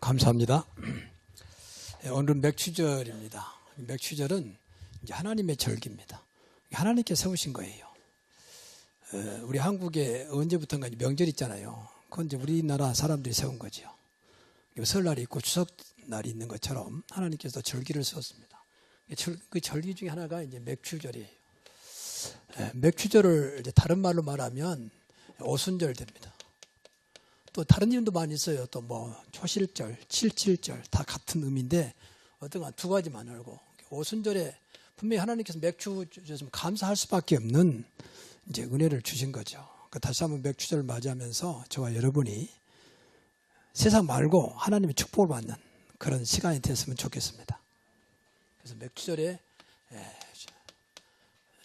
감사합니다. 오늘은 맥추절입니다. 맥추절은 이제 하나님의 절기입니다. 하나님께 세우신 거예요. 우리 한국에 언제부턴가 명절 있잖아요. 그건 이제 우리나라 사람들이 세운 거죠. 설날이 있고 추석날이 있는 것처럼 하나님께서 절기를 세웠습니다. 그 절기 중에 하나가 이제 맥추절이에요. 맥추절을 이제 다른 말로 말하면 오순절 됩니다. 또 다른 이름도 많이 있어요. 또 뭐 초실절, 칠칠절 다 같은 의미인데 어떤 두 가지만 알고 오순절에 분명히 하나님께서 맥추절 감사할 수밖에 없는 이제 은혜를 주신 거죠. 다시 한번 맥추절을 맞이하면서 저와 여러분이 세상 말고 하나님의 축복을 받는 그런 시간이 됐으면 좋겠습니다. 그래서 맥추절에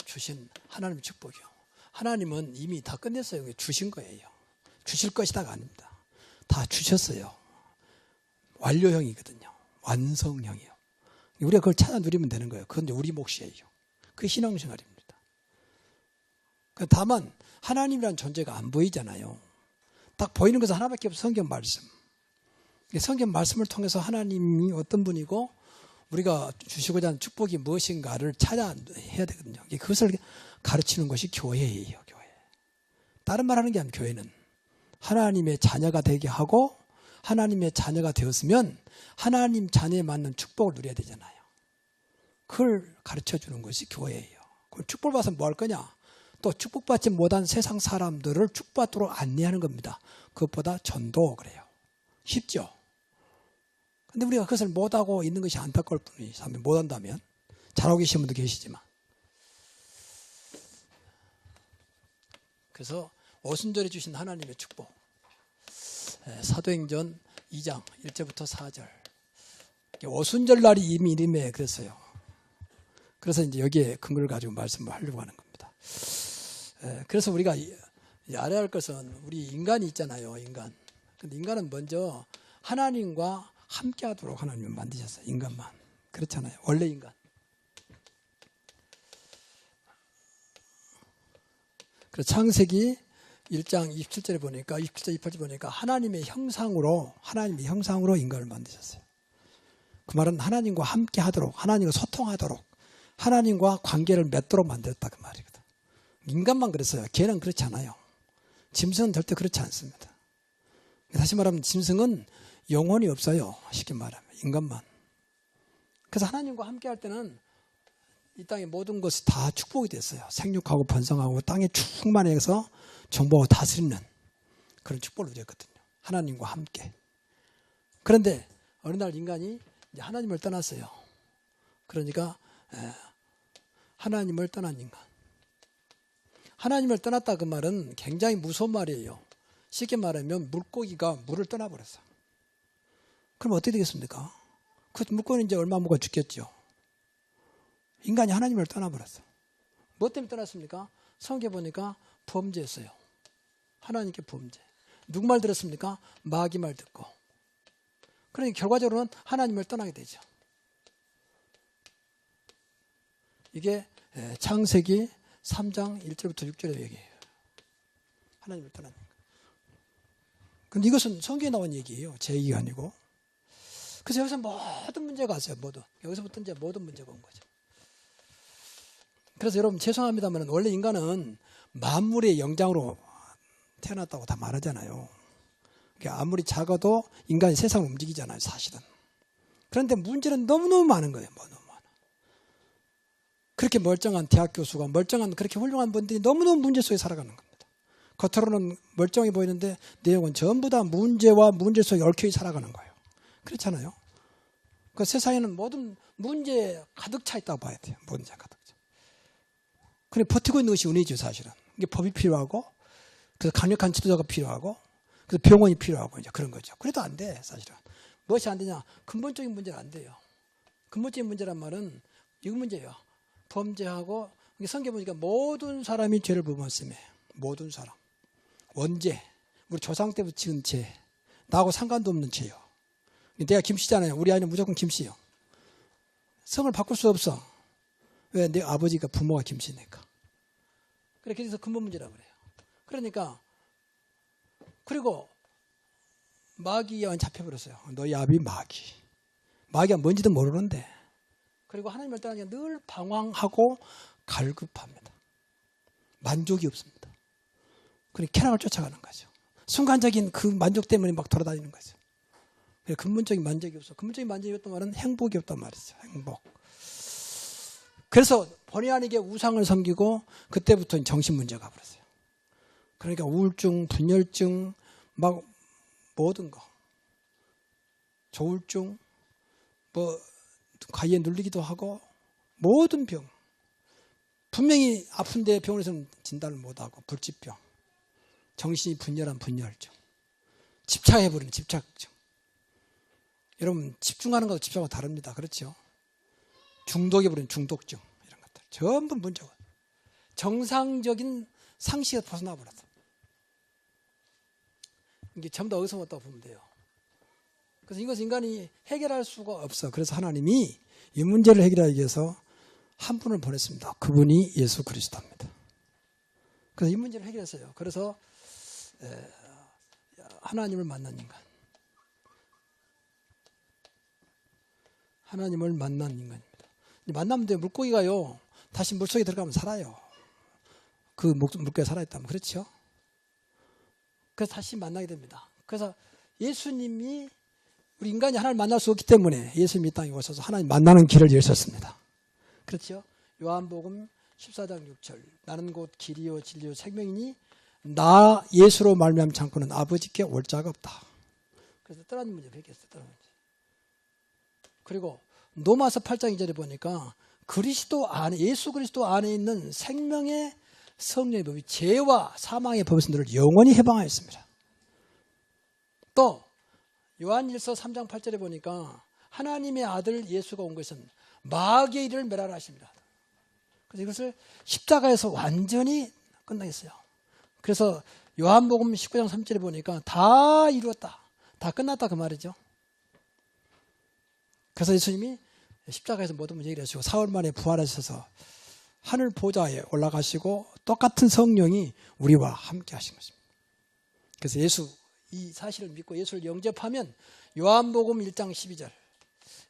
주신 하나님의 축복이요. 하나님은 이미 다 끝냈어요. 주신 거예요. 주실 것이다가 아닙니다. 다 주셨어요. 완료형이거든요. 완성형이요. 우리가 그걸 찾아 누리면 되는 거예요. 그건 이제 우리 몫이에요. 그게 신앙생활입니다. 다만 하나님이라는 존재가 안 보이잖아요. 딱 보이는 것은 하나밖에 없어요. 성경 말씀. 성경 말씀을 통해서 하나님이 어떤 분이고 우리가 주시고자 하는 축복이 무엇인가를 찾아야 되거든요. 그것을 가르치는 것이 교회예요. 교회. 다른 말 하는 게 아니라 교회는 하나님의 자녀가 되게 하고 하나님의 자녀가 되었으면 하나님 자녀에 맞는 축복을 누려야 되잖아요. 그걸 가르쳐주는 것이 교회예요. 그럼 축복을 받아서 뭐 할 거냐? 또 축복받지 못한 세상 사람들을 축복받도록 안내하는 겁니다. 그것보다 전도 그래요. 쉽죠? 근데 우리가 그것을 못하고 있는 것이 안타까울 뿐이지. 못한다면 잘하고 계신 분도 계시지만. 그래서 오순절에 주신 하나님의 축복. 사도행전 2장 1절부터 4절. 오순절 날이 이미 이름에 그랬어요. 그래서 이제 여기에 근거를 가지고 말씀을 하려고 하는 겁니다. 그래서 우리가 알아야 할 것은 우리 인간이 있잖아요. 인간. 근데 인간은 먼저 하나님과 함께 하도록 하나님은 만드셨어요. 인간만. 그렇잖아요. 원래 인간. 그래서 창세기 1장 27절에 보니까 27절 28절 보니까 하나님의 형상으로 인간을 만드셨어요. 그 말은 하나님과 함께 하도록 하나님과 소통하도록 하나님과 관계를 맺도록 만들었다 그 말이거든. 인간만 그랬어요. 개는 그렇지 않아요. 짐승은 절대 그렇지 않습니다. 다시 말하면 짐승은 영혼이 없어요. 쉽게 말하면 인간만. 그래서 하나님과 함께 할 때는 이 땅의 모든 것이 다 축복이 됐어요. 생육하고 번성하고 땅에 충만해서 정복하고 다스리는 그런 축복을 누렸거든요. 하나님과 함께. 그런데 어느 날 인간이 이제 하나님을 떠났어요. 그러니까 하나님을 떠난 인간. 하나님을 떠났다 그 말은 굉장히 무서운 말이에요. 쉽게 말하면 물고기가 물을 떠나버렸어. 그럼 어떻게 되겠습니까? 그 물고기는 이제 얼마 먹어 죽겠죠. 인간이 하나님을 떠나버렸어. 뭐 때문에 떠났습니까? 성경에 보니까 범죄했어요. 하나님께 범죄. 누구 말 들었습니까? 마귀 말 듣고. 그러니 결과적으로는 하나님을 떠나게 되죠. 이게 창세기 3장 1절부터 6절의 얘기예요. 하나님을 떠나는 거. 근데 이것은 성경에 나온 얘기예요. 제 얘기가 아니고. 그래서 여기서 모든 문제가 왔어요. 여기서부터 이제 모든 문제가 온 거죠. 그래서 여러분 죄송합니다만 원래 인간은 만물의 영장으로 태어났다고 다 말하잖아요. 그러니까 아무리 작아도 인간이 세상을 움직이잖아요. 사실은. 그런데 문제는 너무너무 많은 거예요. 너무 많아. 그렇게 멀쩡한 대학 교수가 멀쩡한 그렇게 훌륭한 분들이 너무너무 문제 속에 살아가는 겁니다. 겉으로는 멀쩡해 보이는데 내용은 전부 다 문제와 문제 속에 얽혀 살아가는 거예요. 그렇잖아요. 그 세상에는 모든 문제 가득 차 있다고 봐야 돼요. 문제 가득 차. 그래 버티고 있는 것이 은혜죠, 사실은. 이게 법이 필요하고, 그래서 강력한 지도자가 필요하고, 그래서 병원이 필요하고 이제 그런 거죠. 그래도 안 돼, 사실은. 무엇이 안 되냐? 근본적인 문제는 안 돼요. 근본적인 문제란 말은 이거 문제예요. 범죄하고 성경 보니까 모든 사람이 죄를 범했음에 모든 사람. 원죄, 우리 조상 때부터 지은 죄, 나하고 상관도 없는 죄요. 내가 김씨잖아요. 우리 아이는 무조건 김씨요. 성을 바꿀 수 없어. 왜? 내 아버지가 부모가 김씨니까. 그래서 근본 문제라고 그래요. 그러니까 그리고 마귀에 잡혀버렸어요. 너희 아비 마귀. 마귀가 뭔지도 모르는데. 그리고 하나님을 떠나니까 늘 방황하고 갈급합니다. 만족이 없습니다. 그리고 쾌락을 쫓아가는 거죠. 순간적인 그 만족 때문에 막 돌아다니는 거죠. 근본적인 만족이 없어. 근본적인 만족이 없단 말은 행복이 없단 말이죠. 행복. 그래서 본의 아니게 우상을 섬기고 그때부터 정신 문제가 버렸어요. 그러니까 우울증, 분열증, 막 모든 거. 조울증, 뭐 가위에 눌리기도 하고 모든 병. 분명히 아픈데 병원에서는 진단을 못하고 불치병. 정신이 분열한 분열증. 집착해버리는 집착증. 여러분 집중하는 것도 집중하고 다릅니다. 그렇죠? 중독해버리는 중독증. 이런 것들. 전부 문제가. 정상적인 상식에서 벗어나버렸어. 이게 전부 다 어디서 왔다고 보면 돼요. 그래서 이것을 인간이 해결할 수가 없어. 그래서 하나님이 이 문제를 해결하기 위해서 한 분을 보냈습니다. 그분이 예수 그리스도입니다. 그래서 이 문제를 해결했어요. 그래서 하나님을 만난 인간. 하나님을 만난 인간입니다. 만나면 돼요. 물고기가요. 다시 물속에 들어가면 살아요. 그 물고기가 살아있다면. 그렇죠? 그래서 다시 만나게 됩니다. 그래서 예수님이 우리 인간이 하나님을 만날 수 없기 때문에 예수님이 이 땅에 오셔서 하나님 만나는 길을 여셨습니다. 그렇죠? 요한복음 14장 6절 나는 곧 길이요 진리요 생명이니 나 예수로 말미암지 않고는 아버지께 올 자가 없다. 그래서 떠나는 문제 배겼어요. 떠나는 문제. 그리고 로마서 8장 2절에 보니까 그리스도 안에 예수 그리스도 안에 있는 생명의 성령의 법이 죄와 사망의 법에서 너를 영원히 해방하였습니다. 또 요한일서 3장 8절에 보니까 하나님의 아들 예수가 온 것은 마귀의 일을 멸하라 하십니다. 그래서 이것을 십자가에서 완전히 끝나겠어요. 그래서 요한복음 19장 3절에 보니까 다 이루었다. 다 끝났다 그 말이죠. 그래서 예수님이 십자가에서 모든 문제 해결하시고 사흘 만에 부활하셔서 하늘 보좌에 올라가시고 똑같은 성령이 우리와 함께 하신 것입니다. 그래서 예수 이 사실을 믿고 예수를 영접하면 요한복음 1장 12절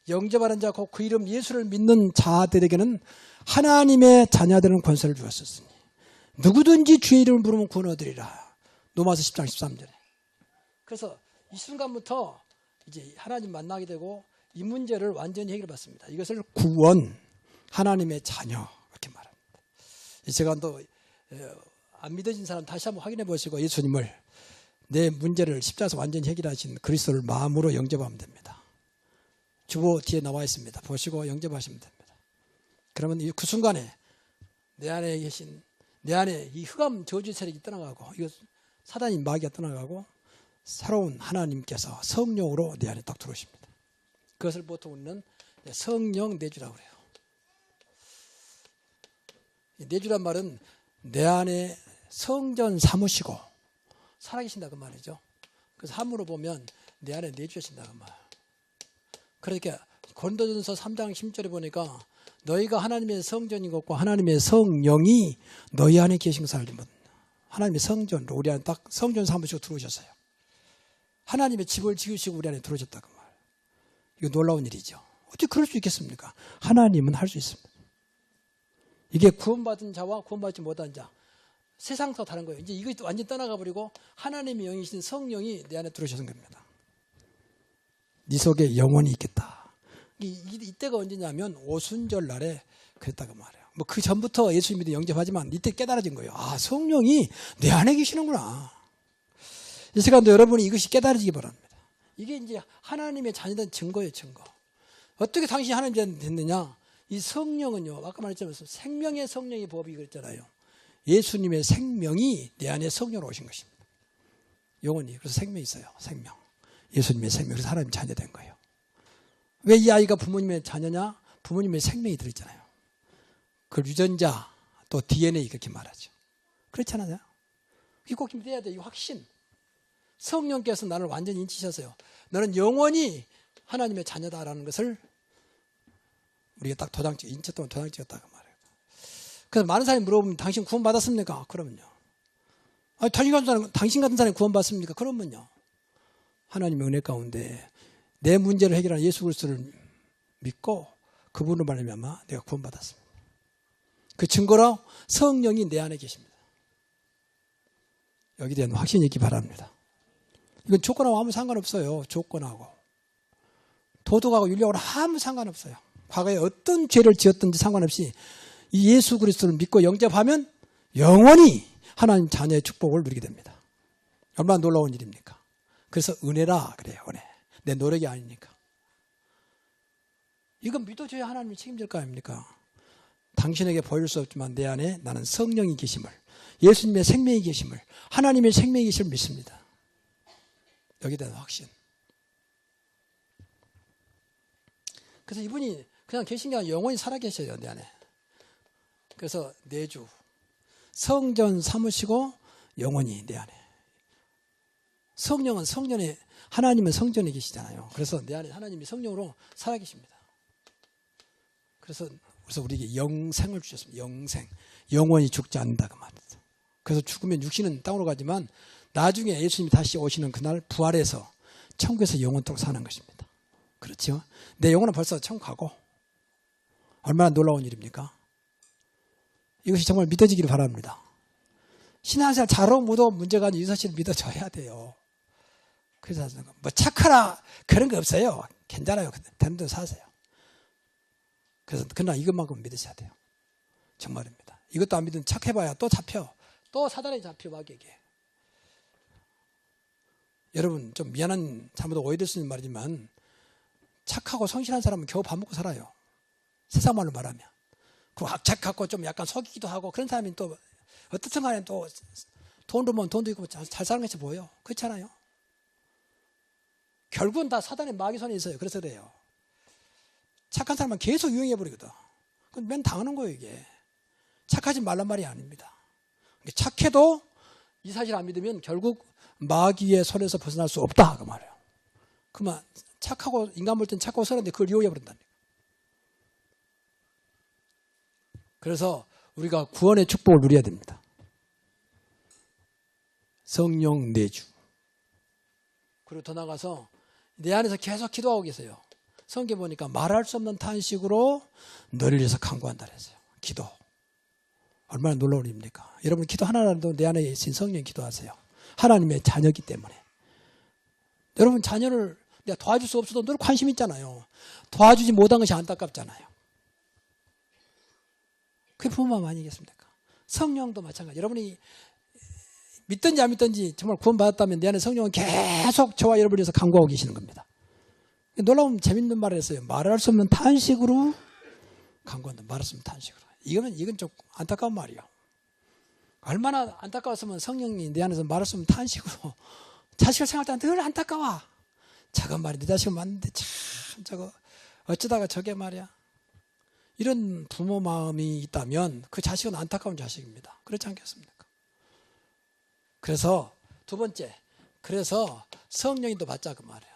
영접하는 자 곧 그 이름 예수를 믿는 자들에게는 하나님의 자녀되는 권세를 주었으니 누구든지 주의 이름을 부르면 구원 얻으리라. 로마서 10장 13절에. 그래서 이 순간부터 이제 하나님 만나게 되고 이 문제를 완전히 해결받습니다. 이것을 구원, 하나님의 자녀 이렇게 말합니다. 제가 또 안 믿어진 사람 다시 한번 확인해 보시고 예수님을 내 문제를 십자가에서 완전히 해결하신 그리스도를 마음으로 영접하면 됩니다. 주보 뒤에 나와 있습니다. 보시고 영접하시면 됩니다. 그러면 그 순간에 내 안에 계신 내 안에 이 흑암 저주 세력이 떠나가고 이거 사단이 마귀가 떠나가고 새로운 하나님께서 성령으로 내 안에 딱 들어오십니다. 그것을 보통 우리는 성령 내주라고 그래요. 내주란 말은 내 안에 성전 삼으시고 살아계신다 그 말이죠. 그래서 한문으로 보면 내 안에 내주신다 그 말. 그러니까 고린도전서 3장 10절에 보니까 너희가 하나님의 성전인 것과 하나님의 성령이 너희 안에 계신 것을 알면 하나님의 성전으로 우리 안에 딱 성전 삼으시고 들어오셨어요. 하나님의 집을 지으시고 우리 안에 들어오셨다 그 말. 이거 놀라운 일이죠. 어떻게 그럴 수 있겠습니까? 하나님은 할 수 있습니다. 이게 구원받은 자와 구원받지 못한 자 세상과 다른 거예요. 이제 이거 완전히 떠나가 버리고 하나님의 영이신 성령이 내 안에 들어오셔서 겁니다. 네 속에 영혼이 있겠다. 이때가 언제냐면 오순절 날에 그랬다고 말해요. 뭐 그 전부터 예수 믿어 영접하지만 이때 깨달아진 거예요. 아, 성령이 내 안에 계시는구나. 이 시간도 여러분이 이것이 깨달아지기 바랍니다. 이게 이제 하나님의 자녀된 증거예요, 증거. 어떻게 당신이 하나님의 자녀 됐느냐? 이 성령은요, 아까 말했지만 생명의 성령의 법이 그랬잖아요. 예수님의 생명이 내 안에 성령으로 오신 것입니다. 영혼이. 그래서 생명이 있어요. 생명. 예수님의 생명. 그래서 하나님 자녀 된 거예요. 왜 이 아이가 부모님의 자녀냐? 부모님의 생명이 들어있잖아요. 그 유전자 또 DNA 그렇게 말하죠. 그렇잖아요. 이게 꼭 힘내야 돼. 이 확신. 성령께서 나를 완전히 인치셨어요. 너는 영원히 하나님의 자녀다라는 것을 우리가 딱 도장 찍, 인체 동안 도장 찍었다고 말해요. 그래서 많은 사람이 물어보면 당신 구원받았습니까? 그러면요. 아니, 당신 같은 사람이 구원받습니까? 그러면요. 하나님의 은혜 가운데 내 문제를 해결하는 예수 그리스도를 믿고 그분을 말미암아 내가 구원받았습니다. 그 증거로 성령이 내 안에 계십니다. 여기에 대한 확신이 있기 바랍니다. 이건 조건하고 아무 상관없어요. 조건하고. 도덕하고 윤리하고 아무 상관없어요. 과거에 어떤 죄를 지었든지 상관없이 이 예수 그리스도를 믿고 영접하면 영원히 하나님 자녀의 축복을 누리게 됩니다. 얼마나 놀라운 일입니까? 그래서 은혜라 그래요. 은혜. 내 노력이 아니니까. 이건 믿어줘야 하나님이 책임질 거 아닙니까? 당신에게 보일 수 없지만 내 안에 나는 성령이 계심을, 예수님의 생명이 계심을, 하나님의 생명이 계심을 믿습니다. 여기에 대한 확신. 그래서 이분이 그냥 계신 게 아니라 영원히 살아계셔요. 내 안에. 그래서 내주 성전 삼으시고 영원히 내 안에. 성령은 성전에, 하나님은 성전에 계시잖아요. 그래서 내 안에 하나님이 성령으로 살아계십니다. 그래서 우리에게 영생을 주셨습니다. 영생. 영원히 죽지 않는다 그 말이죠. 그래서 죽으면 육신은 땅으로 가지만 나중에 예수님이 다시 오시는 그날 부활해서 천국에서 영원토록 사는 것입니다. 그렇죠? 내 영혼은 벌써 천국 가고 얼마나 놀라운 일입니까? 이것이 정말 믿어지기를 바랍니다. 신앙생활 잘하고 못하고 문제가 아니라 이 사실을 믿어줘야 돼요. 그래서 뭐 착하라 그런 거 없어요. 괜찮아요. 되는 대로 사세요. 그래서 그러나 이것만큼 믿으셔야 돼요. 정말입니다. 이것도 안 믿으면 착해봐야 또 잡혀. 또 사단에 잡혀 마귀에게. 여러분 좀 미안한 잘못 오해될 수 있는 말이지만 착하고 성실한 사람은 겨우 밥 먹고 살아요. 세상 말로 말하면. 그 악착하고 좀 약간 속이기도 하고 그런 사람이 또 어떻든 간에 또 돈 벌면 돈도 있고 잘 사는 것이 보여요. 그렇잖아요. 결국은 다 사단의 마귀 손에 있어요. 그래서 그래요. 착한 사람은 계속 유행해버리거든. 그건 맨 당하는 거예요 이게. 착하지 말란 말이 아닙니다. 착해도 이 사실 안 믿으면 결국 마귀의 손에서 벗어날 수 없다 그 말이에요. 그만 착하고 인간 볼 땐 착하고 서는데 그걸 이용해버린다니까. 그래서 우리가 구원의 축복을 누려야 됩니다. 성령 내주. 그리고 더 나가서 내 안에서 계속 기도하고 계세요. 성경 보니까 말할 수 없는 탄식으로 너를 위해서 간구한다 그랬어요. 기도. 얼마나 놀라운 일입니까? 여러분 기도 하나라도 내 안에 있는 성령 기도하세요. 하나님의 자녀이기 때문에. 여러분 자녀를 내가 도와줄 수 없어도 늘 관심 있잖아요. 도와주지 못한 것이 안타깝잖아요. 그게 부모 마음 아니겠습니까? 성령도 마찬가지. 여러분이 믿든지 안 믿든지 정말 구원받았다면 내 안에 성령은 계속 저와 여러분을 위해서 간구하고 계시는 겁니다. 놀라운 재밌는 말을 했어요. 말할 수 없는 탄식으로 간구한다. 말할 수 없는 탄식으로. 이건 좀 안타까운 말이에요. 얼마나 안타까웠으면 성령이 내 안에서 말할 수 없는 탄식으로 자식을 생각할 때 늘 안타까워. 저거 말이 내 자식을 맞는데 참 저거 어쩌다가 저게 말이야. 이런 부모 마음이 있다면 그 자식은 안타까운 자식입니다. 그렇지 않겠습니까? 그래서 두 번째, 그래서 성령님도 받자 그 말이에요.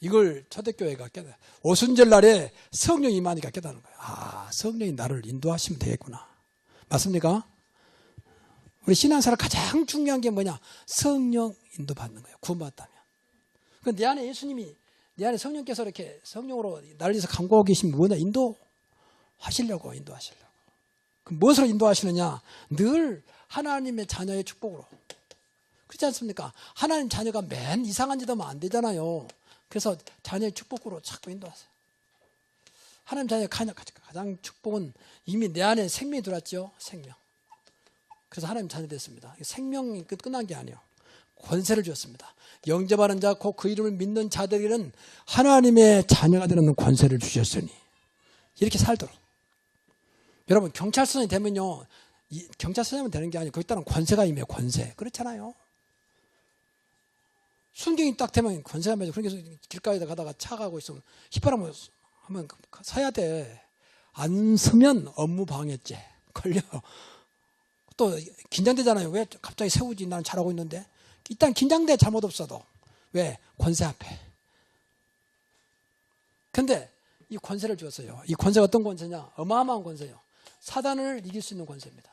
이걸 초대교회가 깨달아. 오순절 날에 성령이 임하니까 깨달은 거예요. 아, 성령이 나를 인도하시면 되겠구나. 맞습니까? 우리 신앙생활 가장 중요한 게 뭐냐? 성령 인도받는 거예요. 구원받다면. 내 안에 예수님이, 내 안에 성령께서 이렇게 성령으로 나를 위해서 간구하고 계시면 뭐냐? 인도하시려고. 그럼 무엇으로 인도하시느냐? 늘 하나님의 자녀의 축복으로. 그렇지 않습니까? 하나님 자녀가 맨 이상한 짓 하면 안 되잖아요. 그래서 자녀의 축복으로 자꾸 인도하세요. 하나님 자녀의 가장 축복은 이미 내 안에 생명이 들어왔죠. 생명. 그래서 하나님 자녀 됐습니다. 생명이 끝난 게 아니에요. 권세를 주었습니다. 영접하는 자, 곧 그 이름을 믿는 자들에게는 하나님의 자녀가 되는 권세를 주셨으니 이렇게 살도록. 여러분 경찰서장이 되면요. 경찰서장이 되는 게 아니고 거기 따른 권세가 임해요. 권세. 그렇잖아요. 순경이 딱 되면 권세가 임해요. 그러니까 길가에다 가다가 차 가고 있으면 휘바람을 하면 서야 돼. 안 서면 업무 방해죄 걸려. 또 긴장되잖아요. 왜 갑자기 세우지? 나는 잘하고 있는데. 일단 긴장돼. 잘못 없어도. 왜? 권세 앞에. 근데 이 권세를 주었어요. 이 권세가 어떤 권세냐? 어마어마한 권세예요. 사단을 이길 수 있는 권세입니다.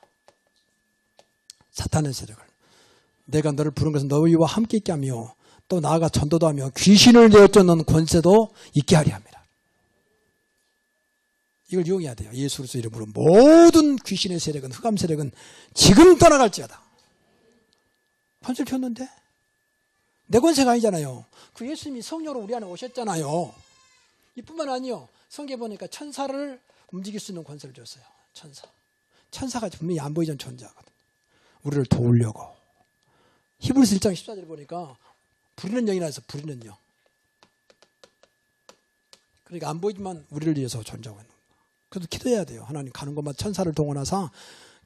사탄의 세력을. 내가 너를 부른 것은 너희와 함께 있게 하며 또 나아가 전도도 하며 귀신을 내어쫓는 권세도 있게 하리 합니다. 이걸 이용해야 돼요. 예수 그리스도 이름으로 모든 귀신의 세력은 흑암 세력은 지금 떠나갈지어다. 권세를 줬는데 내 권세가 아니잖아요. 그 예수님이 성령으로 우리 안에 오셨잖아요. 이뿐만 아니요. 성경에 보니까 천사를 움직일 수 있는 권세를 줬어요. 천사가 분명히 안 보이던 존재거든요. 우리를 도우려고. 히브리서 1장 14절에 보니까 부리는 영이라 해서 부리는 영. 그러니까 안 보이지만 우리를 위해서 존재하고 있는 거예요. 그래도 기도해야 돼요. 하나님 가는 곳마다 천사를 동원하사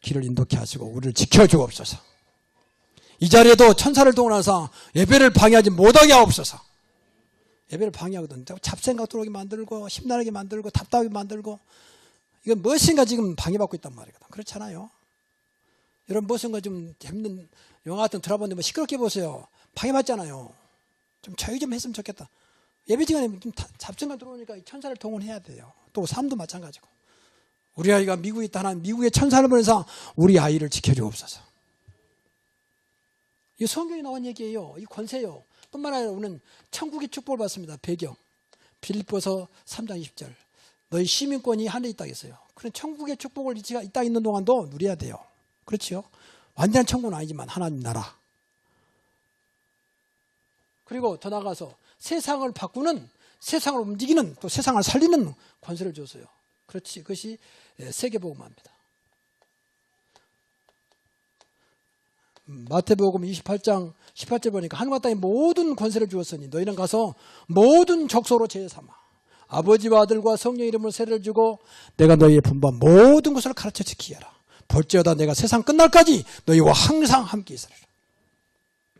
길을 인도케 하시고 우리를 지켜주옵소서. 이 자리에도 천사를 동원하사 예배를 방해하지 못하게 하옵소서. 예배를 방해하거든. 잡생각 들어오게 만들고 심란하게 만들고 답답하게 만들고 이건 무엇인가 지금 방해받고 있단 말이거든. 그렇잖아요. 여러분 무엇인가 좀 재밌는 영화 같은 드라마 보면 시끄럽게 보세요. 방해받잖아요. 좀 조용히 좀 했으면 좋겠다. 예배 시간에 좀 잡생각 들어오니까 천사를 동원해야 돼요. 또 삶도 마찬가지고. 우리 아이가 미국에 있다 하나님 미국의 천사를 보내서 우리 아이를 지켜주옵소서. 이 성경에 나온 얘기예요. 이 권세요. 뿐만 아니라 우리는 천국의 축복을 받습니다. 배경. 빌립보서 3장 20절. 너희 시민권이 하늘에 있다 했어요. 그런 천국의 축복을 이 땅에 있는 동안도 누려야 돼요. 그렇죠? 완전한 천국은 아니지만 하나님 나라. 그리고 더 나아가서 세상을 바꾸는, 세상을 움직이는, 또 세상을 살리는 권세를 줬어요. 그렇지. 그것이 세계복음화입니다. 마태복음 28장 18절 보니까 하늘과 땅에 모든 권세를 주었으니 너희는 가서 모든 족속으로 제삼아 아버지와 아들과 성령 이름으로 세례를 주고 내가 너희의 분반 모든 것을 가르쳐 지키게 하라. 볼지어다 내가 세상 끝날까지 너희와 항상 함께 있으리라.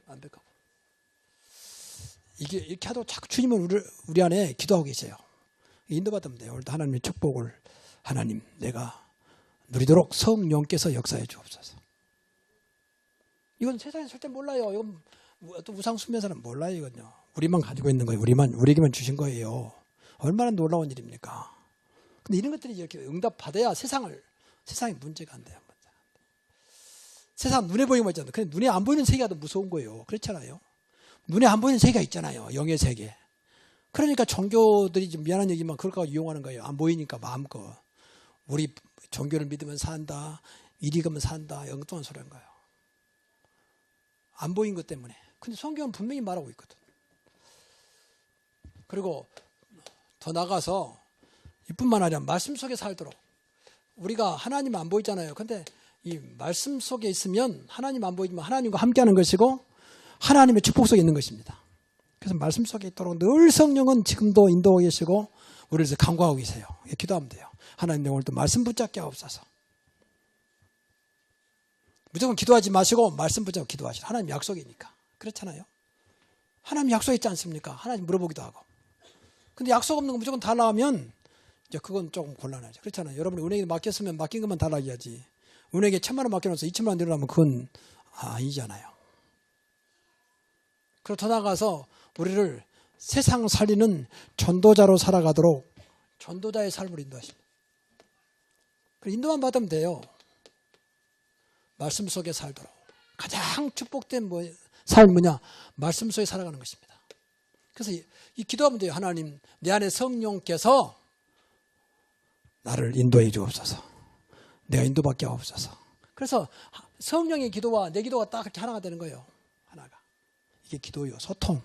완벽하고. 이게 이렇게 하도 자꾸 주님은 우리 안에 기도하고 계세요. 인도받으면 돼요. 오늘도 하나님의 축복을 하나님 내가 누리도록 성령께서 역사해 주옵소서. 이건 세상에 절대 몰라요. 이건 어떤 우상 숭배사는 몰라요. 이건요. 우리만 가지고 있는 거예요. 우리에게만 주신 거예요. 얼마나 놀라운 일입니까? 근데 이런 것들이 이렇게 응답 받아야 세상에 문제가 안 돼요. 세상 눈에 보이는 거 있잖아요. 근데 눈에 안 보이는 세계가 더 무서운 거예요. 그렇잖아요. 눈에 안 보이는 세계가 있잖아요. 영의 세계. 그러니까 종교들이 좀 미안한 얘기만 그럴까 이용하는 거예요. 안 보이니까 마음껏. 우리 종교를 믿으면 산다. 이리 가면 산다. 엉뚱한 소리인 거예요. 안 보인 것 때문에. 근데 성경은 분명히 말하고 있거든. 그리고 더 나가서 이뿐만 아니라 말씀 속에 살도록. 우리가 하나님 안 보이잖아요. 근데 이 말씀 속에 있으면 하나님 안 보이지만 하나님과 함께하는 것이고 하나님의 축복 속에 있는 것입니다. 그래서 말씀 속에 있도록 늘 성령은 지금도 인도하고 계시고 우리를 간구하고 계세요. 기도하면 돼요. 하나님 오늘도 말씀 붙잡게 하옵소서. 무조건 기도하지 마시고 말씀 붙잡고 기도하시라. 하나님 약속이니까. 그렇잖아요. 하나님 약속했지 않습니까? 하나님 물어보기도 하고. 근데 약속 없는 거 무조건 달라 하면 이제 그건 조금 곤란하죠. 그렇잖아요. 여러분이 은행에 맡겼으면 맡긴 것만 달라 해야지. 은행에 1,000만 원 맡겨놓아서 2,000만 원 내려면 그건 아니잖아요. 그리고 더 나아가서 우리를 세상 살리는 전도자로 살아가도록 전도자의 삶을 인도하십니다. 인도만 받으면 돼요. 말씀 속에 살도록. 가장 축복된 삶이 뭐냐? 말씀 속에 살아가는 것입니다. 그래서 이 기도하면 돼요. 하나님, 내 안에 성령께서 나를 인도해 주옵소서. 내가 인도받게 하옵소서. 그래서 성령의 기도와 내 기도가 딱 이렇게 하나가 되는 거예요. 하나가. 이게 기도요. 소통.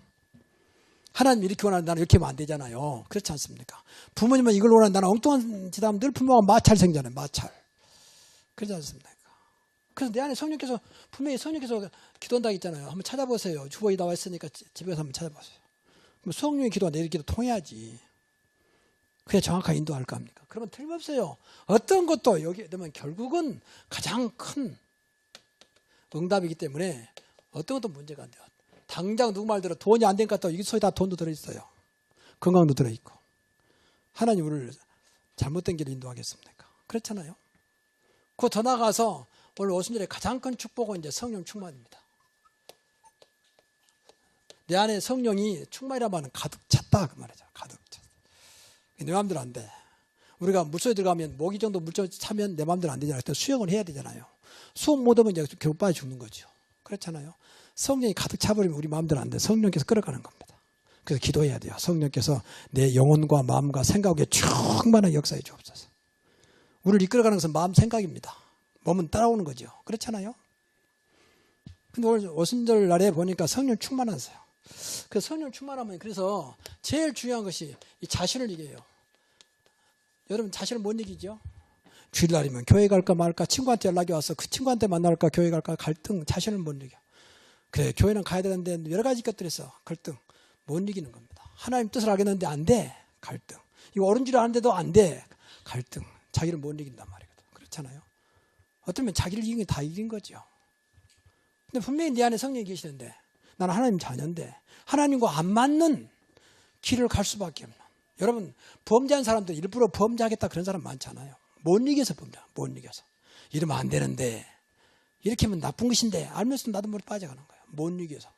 하나님 이렇게 원하는데 나는 이렇게 하면 안 되잖아요. 그렇지 않습니까? 부모님은 이걸 원하는데 나는 엉뚱한 짓 하면 늘 부모가 마찰 생기잖아요. 마찰. 그렇지 않습니까? 그래서 내 안에 성령께서 분명히 성령께서 기도한다고 했잖아요. 한번 찾아보세요. 주보에 나와 있으니까 집에 가서 한번 찾아보세요. 그럼 성령의 기도와 내 기도 통해야지. 그래야 정확하게 인도할 거 아닙니까? 그러면 틀림없어요. 어떤 것도 여기에 되면 결국은 가장 큰 응답이기 때문에 어떤 것도 문제가 안 돼요. 당장 누구 말대로 돈이 안 되니까 또 이 속에 다 돈도 들어있어요. 건강도 들어있고. 하나님 우리를 잘못된 길을 인도하겠습니까? 그렇잖아요. 그 더 나아가서 오늘 오순절에 가장 큰 축복은 이제 성령 충만입니다. 내 안에 성령이 충만이라는 말은 가득 찼다 그 말이죠. 가득 찼다. 내 마음대로 안 돼. 우리가 물속에 들어가면 모기 정도 물속에 차면 내 마음대로 안 되잖아요. 수영을 해야 되잖아요. 수영 못하면 이제 겨우 빠져 죽는 거죠. 그렇잖아요. 성령이 가득 차버리면 우리 마음대로 안 돼. 성령께서 끌어가는 겁니다. 그래서 기도해야 돼요. 성령께서 내 영혼과 마음과 생각에 충만한 역사해 주옵소서. 우리를 이끌어가는 것은 마음 생각입니다. 몸은 따라오는 거죠. 그렇잖아요. 근데 오늘 오순절 날에 보니까 성령 충만하세요. 그 성령 충만하면 그래서 제일 중요한 것이 이 자신을 이겨요. 여러분 자신을 못 이기죠? 주일날이면 교회 갈까 말까 친구한테 연락이 와서 그 친구한테 만날까 교회 갈까 갈등 자신을 못 이겨. 그래 교회는 가야 되는데 여러 가지 것들이 있어. 갈등 못 이기는 겁니다. 하나님 뜻을 알겠는데 안 돼. 갈등. 이거 옳은 줄 아는데도 안 돼. 갈등. 자기를 못 이긴단 말이거든. 그렇잖아요. 어쩌면 자기를 이긴 게 다 이긴 거죠. 근데 분명히 네 안에 성령이 계시는데 나는 하나님 자녀인데 하나님과 안 맞는 길을 갈 수밖에 없는. 여러분 범죄한 사람들 일부러 범죄하겠다 그런 사람 많잖아요. 못 이겨서 범죄. 못 이겨서. 이러면 안 되는데 이렇게 하면 나쁜 것인데 알면서도 나도 모르게 빠져가는 거예요. 못 이겨서.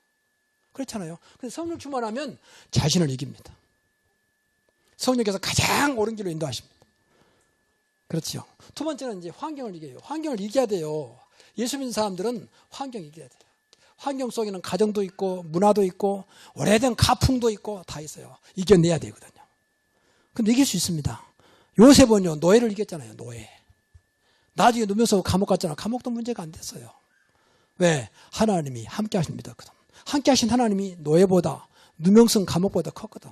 그렇잖아요. 그래서 성령 충만하면 자신을 이깁니다. 성령께서 가장 옳은 길로 인도하십니다. 그렇죠. 두 번째는 이제 환경을 이겨요. 환경을 이겨야 돼요. 예수 믿는 사람들은 환경 이겨야 돼요. 환경 속에는 가정도 있고 문화도 있고 오래된 가풍도 있고 다 있어요. 이겨내야 되거든요. 근데 이길 수 있습니다. 요셉은요 노예를 이겼잖아요. 노예. 나중에 누면서 감옥 갔잖아. 감옥도 문제가 안 됐어요. 왜? 하나님이 함께 하신 믿었거든. 함께 하신 하나님이 노예보다 누명성 감옥보다 컸거든.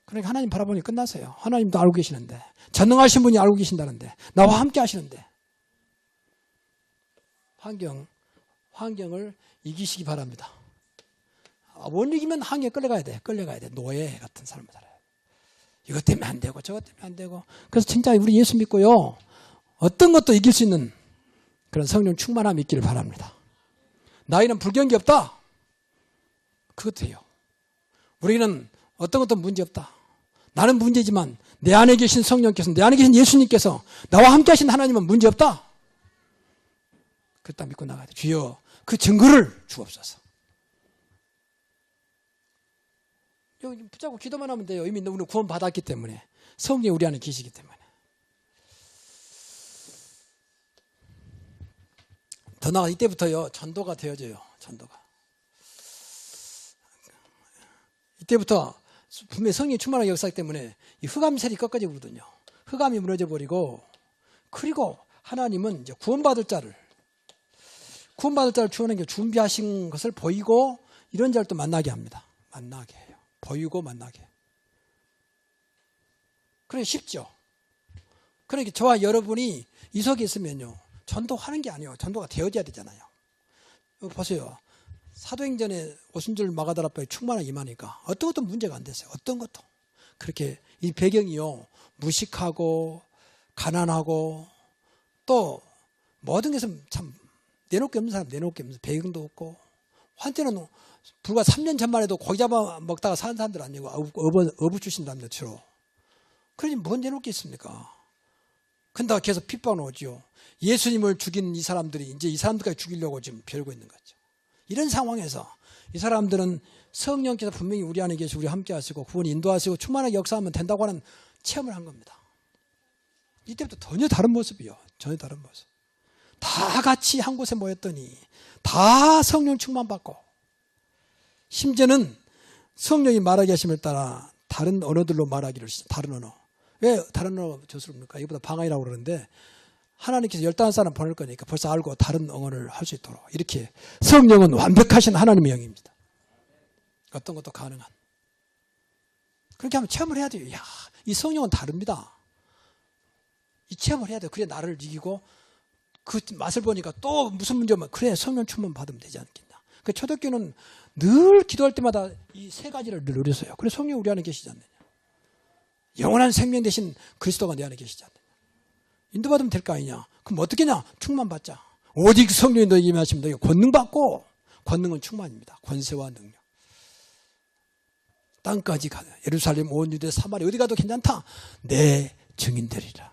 그러니까 하나님 바라보니 끝났어요. 하나님도 알고 계시는데 전능하신 분이 알고 계신다는데 나와 함께 하시는데 환경을 이기시기 바랍니다. 못 이기면 환경에 끌려가야 돼. 노예 같은 삶을 살아요. 이것 때문에 안 되고 저것 때문에 안 되고. 그래서 진짜 우리 예수 믿고요. 어떤 것도 이길 수 있는 그런 성령 충만함이 있기를 바랍니다. 나이는 불경기 없다. 그것도 해요. 우리는 어떤 것도 문제 없다. 나는 문제지만 내 안에 계신 성령께서 내 안에 계신 예수님께서 나와 함께 하신 하나님은 문제 없다. 그렇다 믿고 나가야 돼. 주여 그 증거를 주옵소서. 여기 붙잡고 기도만 하면 돼요. 이미 우리는 구원 받았기 때문에 성령이 우리 안에 계시기 때문에. 더 나아가 이때부터요 전도가 되어져요. 전도가. 이때부터 분명히 성령이 충만한 역사이기 때문에 이 흑암셀이 꺾어져 버리거든요. 흑암이 무너져 버리고 그리고 하나님은 이제 구원받을 자를 주어낸 게 준비하신 것을 보이고 이런 자를 또 만나게 합니다. 만나게 해요. 보이고 만나게. 그러니 쉽죠. 그러니까 저와 여러분이 이 속에 있으면요. 전도하는 게 아니에요. 전도가 되어져야 되잖아요. 보세요. 사도행전에 오순절 마가다락방에 충만하게 임하니까 어떤 것도 문제가 안 됐어요. 어떤 것도. 그렇게 이 배경이요. 무식하고 가난하고 또 모든 것은 참 내놓을 게 없는 사람 내놓을 게 없는 배경도 없고 한때는 불과 3년 전만 해도 고기 잡아 먹다가 사는 사람들 아니고 어부 출신 남들 주로. 그러니 뭔 내놓을 게 있습니까? 근데 계속 핍박은 오죠. 예수님을 죽인 이 사람들이 이제 이 사람들까지 죽이려고 지금 벼르고 있는 거죠. 이런 상황에서 이 사람들은 성령께서 분명히 우리 안에 계시고 우리 함께 하시고 구원 인도하시고 충만하게 역사하면 된다고 하는 체험을 한 겁니다. 이때부터 전혀 다른 모습이요. 전혀 다른 모습. 다 같이 한 곳에 모였더니 다 성령 충만받고 심지어는 성령이 말하게 하심을 따라 다른 언어들로 말하기를 다른 언어. 왜 다른 언어 저스럽니까? 이보다 방언이라고 그러는데 하나님께서 15사람 보낼 거니까 벌써 알고 다른 언어를 할 수 있도록 이렇게 성령은 완벽하신 하나님의 영입니다. 어떤 것도 가능한. 그렇게 하면 체험을 해야 돼요. 야, 이 성령은 다릅니다. 이 체험을 해야 돼요. 그래 나를 이기고 그 맛을 보니까 또 무슨 문제 오면 그래 성령 충만 받으면 되지 않겠냐. 그 초대교회는 늘 기도할 때마다 이 세 가지를 늘 누렸어요. 그래 성령 우리 안에 계시지 않느냐. 영원한 생명 되신 그리스도가 내 안에 계시지 않느냐. 인도받으면 될 거 아니냐. 그럼 어떻게 냐 충만 받자. 오직 성령이 너에게 임하시면 너희가 권능 받고 권능은 충만입니다. 권세와 능력. 땅까지 가 예루살렘 온 유대 사마리아 어디 가도 괜찮다. 내 증인 되리라.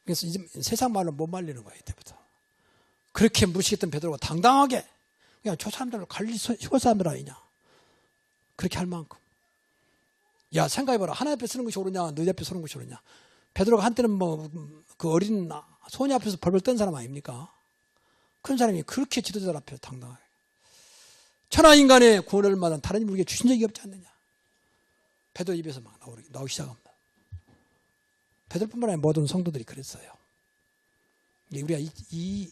그래서 이제 세상 말로 못 말리는 거예요. 이때부터. 그렇게 무시했던 베드로가 당당하게 그냥 저 사람들 갈릴리 시골 사람들 아니냐. 그렇게 할 만큼. 야 생각해봐라. 하나님 앞에 서는 것이 옳으냐 너희 앞에 서는 것이 옳으냐. 베드로가 한때는 뭐 그 어린 소녀 앞에서 벌벌 떤 사람 아닙니까? 그런 사람이 그렇게 지도자 앞에 당당하게 천하인간의 구원을 마다한 다른 힘을 우리에게 주신 적이 없지 않느냐. 베드로 입에서 막 나오기 시작합니다. 베드로뿐만 아니라 모든 성도들이 그랬어요. 우리가 이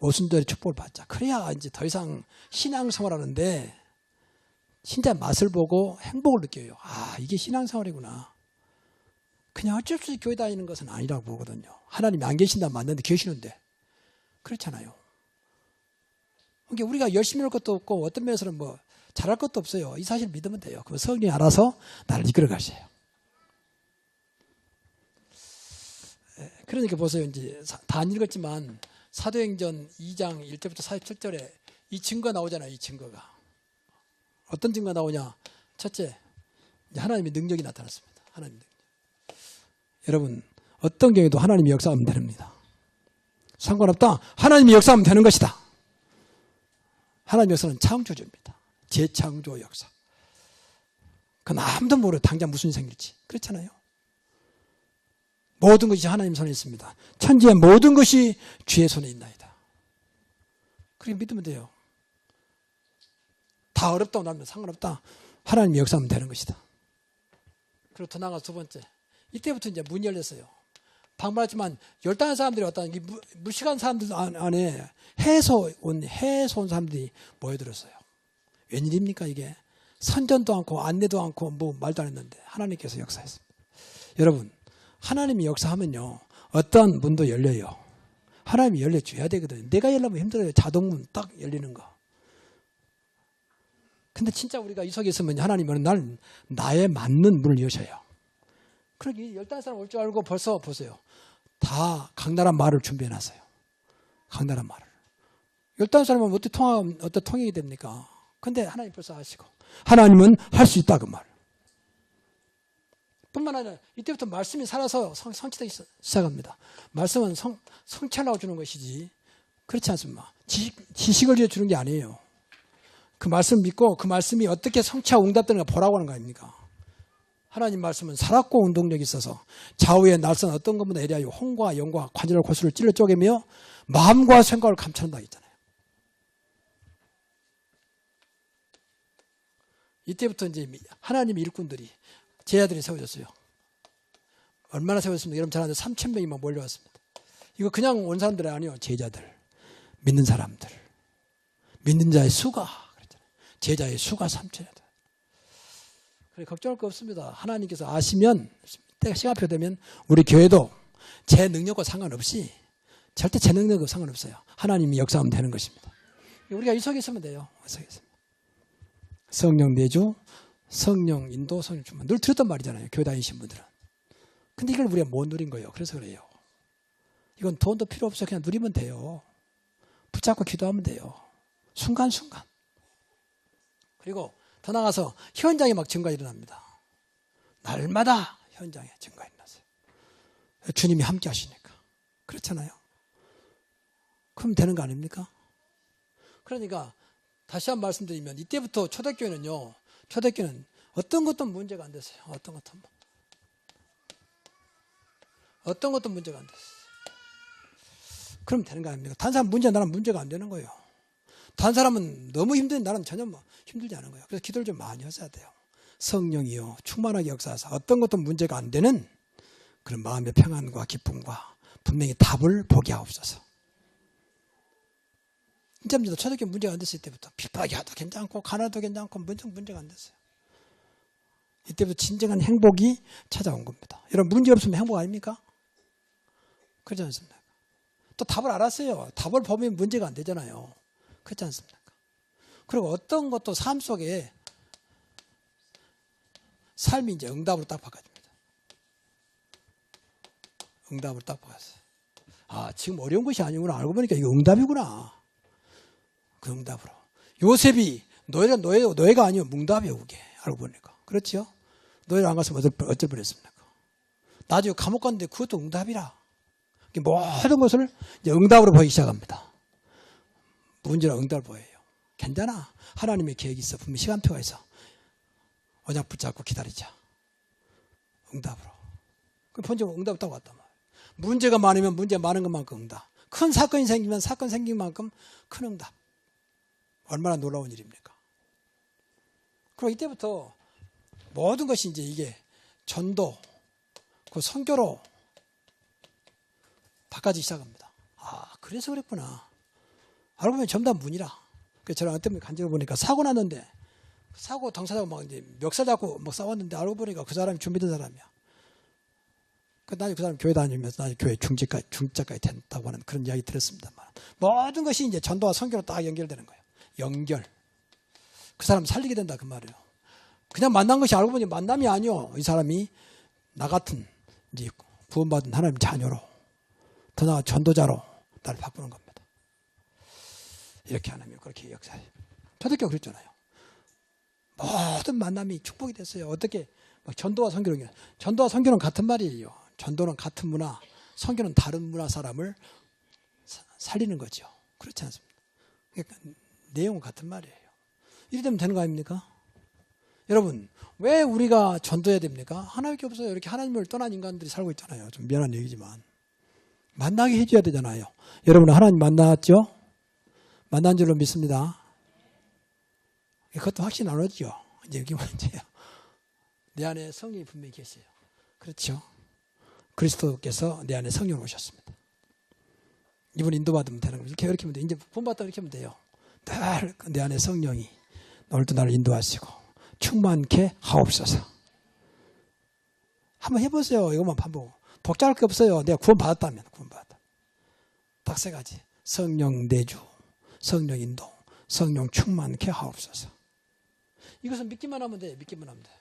오순절의 축복을 받자. 그래야 이제 더 이상 신앙생활하는데 진짜 맛을 보고 행복을 느껴요. 아, 이게 신앙생활이구나. 그냥 어쩔 수 없이 교회 다니는 것은 아니라고 보거든요. 하나님이 안 계신다 맞는데 계시는데 그렇잖아요. 그러니까 우리가 열심히 할 것도 없고 어떤 면에서는 뭐 잘할 것도 없어요. 이 사실 믿으면 돼요. 그럼 성령이 알아서 나를 이끌어 가세요. 그러니까 보세요. 이제 다 안 읽었지만 사도행전 2장 1절부터 47절에 이 증거 나오잖아요. 이 증거가. 어떤 증거가 나오냐. 첫째, 하나님의 능력이 나타났습니다. 하나님의 능력. 여러분, 어떤 경우에도 하나님이 역사하면 됩니다. 상관없다. 하나님이 역사하면 되는 것이다. 하나님의 역사는 창조주입니다. 재창조 역사. 그건 아무도 모르고 당장 무슨 일이 생길지. 그렇잖아요. 모든 것이 하나님 손에 있습니다. 천지의 모든 것이 주의 손에 있나이다. 그렇게 믿으면 돼요. 다 어렵다고 나면 상관없다. 하나님이 역사하면 되는 것이다. 그리고 더 나아가 두 번째. 이때부터 이제 문이 열렸어요. 방문했지만 열당한 사람들이 왔다는 게 무식한 사람들 안에 해서 온 사람들이 모여들었어요. 웬일입니까 이게? 선전도 않고 안내도 않고 뭐 말도 안 했는데 하나님께서 역사했습니다. 여러분, 하나님이 역사하면요 어떤 문도 열려요. 하나님이 열려줘야 되거든요. 내가 열려면 힘들어요. 자동문 딱 열리는 거. 근데 진짜 우리가 이 속에 있으면 하나님은 날 나에 맞는 문을 여셔요. 그러기 15사람 올 줄 알고 벌써 보세요. 다 강나란 말을 준비해놨어요. 강나란 말을. 15사람은 어떻게 통행이 됩니까? 근데 하나님 벌써 아시고 하나님은 할 수 있다 그 말. 뿐만 아니라 이때부터 말씀이 살아서 성취되기 시작합니다. 말씀은 성취하려고 주는 것이지 그렇지 않습니까? 지식을 위해 주는 게 아니에요. 그 말씀 믿고 그 말씀이 어떻게 성취하고 응답되는가 보라고 하는 거 아닙니까? 하나님 말씀은 살았고 운동력이 있어서 좌우의 날선 어떤 것보다 예리하여 홍과 영과 관절과 골수를 찔러 쪼개며 마음과 생각을 감춰낸다 했잖아요. 이때부터 이제 하나님의 일꾼들이 제자들이 세워졌어요. 얼마나 세워졌습니까? 여러분 잘 아는데 3,000명이 막 몰려왔습니다. 이거 그냥 온 사람들이 아니요. 제자들, 믿는 사람들, 믿는 자의 수가 그랬잖아요. 제자의 수가 3,000이다. 그래 걱정할 거 없습니다. 하나님께서 아시면 때가 시간표 되면 우리 교회도 제 능력과 상관없이 절대 제 능력과 상관없어요. 하나님이 역사하면 되는 것입니다. 우리가 이 속에 있으면 돼요. 이 속에 있으면. 성령 내주, 성령 인도, 성령 주만 늘 들었단 말이잖아요. 교회 다니신 분들은. 근데 이걸 우리가 못 누린 거예요. 그래서 그래요. 이건 돈도 필요 없어요. 그냥 누리면 돼요. 붙잡고 기도하면 돼요. 순간순간. 그리고 더 나가서 현장에 막 증거가 일어납니다. 날마다 현장에 증거가 일어났어요. 주님이 함께 하시니까. 그렇잖아요. 그럼 되는 거 아닙니까? 그러니까 다시 한 번 말씀드리면 이때부터 초대교회는 어떤 것도 문제가 안 됐어요. 어떤 것도 문제가 안 됐어요. 그럼 되는 거 아닙니까? 다른 사람 나는 문제가 안 되는 거예요. 다른 사람은 너무 힘든 나는 전혀 힘들지 않은 거예요. 그래서 기도를 좀 많이 하셔야 돼요. 성령이요 충만하게 역사하사 어떤 것도 문제가 안 되는 그런 마음의 평안과 기쁨과 분명히 답을 보게 하옵소서. 진짜입니다. 초대교회 문제가 안 됐을 때부터 핍박이 하도 괜찮고 가난도 괜찮고 문제가 안 됐어요. 이때부터 진정한 행복이 찾아온 겁니다. 여러분 문제 없으면 행복 아닙니까? 그렇지 않습니까? 또 답을 알았어요. 답을 보면 문제가 안 되잖아요. 그렇지 않습니까? 그리고 어떤 것도 삶 속에 삶이 이제 응답으로 딱 바꿔줍니다. 응답으로 딱 바꿨어요. 아, 지금 어려운 것이 아니구나. 알고 보니까 이거 응답이구나. 그 응답으로. 요셉이 노예가 아니요 뭉답이에요. 그게. 알고 보니까. 그렇죠? 노예를 안 갔으면 어쩔 뻔했습니까? 나중에 감옥 갔는데 그것도 응답이라. 모든 것을 이제 응답으로 보이기 시작합니다. 문제는 응답을 보여요. 괜찮아. 하나님의 계획이 있어. 분명히 시간표가 있어. 언약 붙잡고 기다리자. 응답으로. 그 번째 응답 딱 왔단 말이에요. 문제가 많으면 문제 많은 것만큼 응답. 큰 사건이 생기면 사건 생긴 만큼 큰 응답. 얼마나 놀라운 일입니까? 그리고 이때부터 모든 것이 이제 이게 전도, 그 선교로 바꿔지기 시작합니다. 아, 그래서 그랬구나. 알고 보면 전부 다 문이라. 그래서 저는 어떤 분 간증을 보니까 사고 났는데, 사고 당사자가 막 이제 멱살 잡고 막 싸웠는데 알고 보니까 그 사람이 준비된 사람이야. 나중에 그 사람 교회 다니면서 나중에 교회 중직자까지 된다고 하는 그런 이야기 들었습니다만. 모든 것이 이제 전도와 선교로 딱 연결되는 거예요. 연결. 그 사람 살리게 된다 그 말이에요. 그냥 만난 것이 알고 보니 만남이 아니요. 이 사람이 나 같은 이제 구원받은 하나님 자녀로 더 나아 전도자로 나를 바꾸는 겁니다. 이렇게 하나님 그렇게 역사해요. 초대교회가 그랬잖아요. 모든 만남이 축복이 됐어요. 어떻게 전도와 선교는 같은 말이에요. 전도는 같은 문화, 선교는 다른 문화 사람을 살리는 거죠. 그렇지 않습니까? 그러니까 내용은 같은 말이에요. 이래 되면 되는 거 아닙니까? 여러분, 왜 우리가 전도해야 됩니까? 하나밖에 없어요. 이렇게 하나님을 떠난 인간들이 살고 있잖아요. 좀 미안한 얘기지만. 만나게 해줘야 되잖아요. 여러분, 하나님 만났죠? 만난 줄로 믿습니다. 그것도 확신 안 오죠. 이제 여기 문제예요. 내 안에 성령이 분명히 계세요. 그렇죠? 그리스도께서 내 안에 성령을 오셨습니다. 이분 인도받으면 되는 거예요. 이렇게 하면 돼요. 이제 본받다 이렇게 하면 돼요. 늘 내 안에 성령이 오늘도 나를 인도하시고 충만케 하옵소서. 한번 해보세요. 이것만 반복. 복잡할 게 없어요. 내가 구원받았다면 구원받았다. 딱 세 가지. 성령 내주, 성령 인도, 성령 충만케 하옵소서. 이것은 믿기만 하면 돼요. 믿기만 하면 돼요.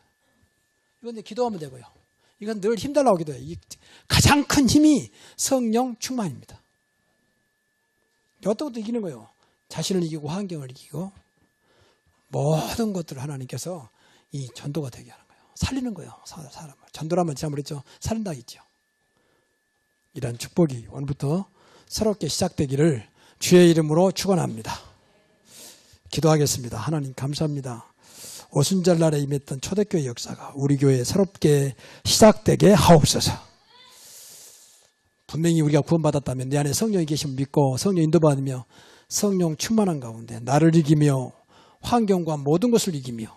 이건 기도하면 되고요. 이건 늘 힘달라고 기도해요. 가장 큰 힘이 성령 충만입니다. 어떤 것도 이기는 거예요. 자신을 이기고 환경을 이기고 모든 것들을 하나님께서 이 전도가 되게 하는 거예요. 살리는 거예요. 사람을. 전도라면 제가 그랬죠. 살린다 했죠. 이런 축복이 오늘부터 새롭게 시작되기를 주의 이름으로 축원합니다. 기도하겠습니다. 하나님 감사합니다. 오순절날에 임했던 초대교회 역사가 우리 교회에 새롭게 시작되게 하옵소서. 분명히 우리가 구원받았다면 내 안에 성령이 계심을 믿고 성령 인도받으며 성령 충만한 가운데 나를 이기며 환경과 모든 것을 이기며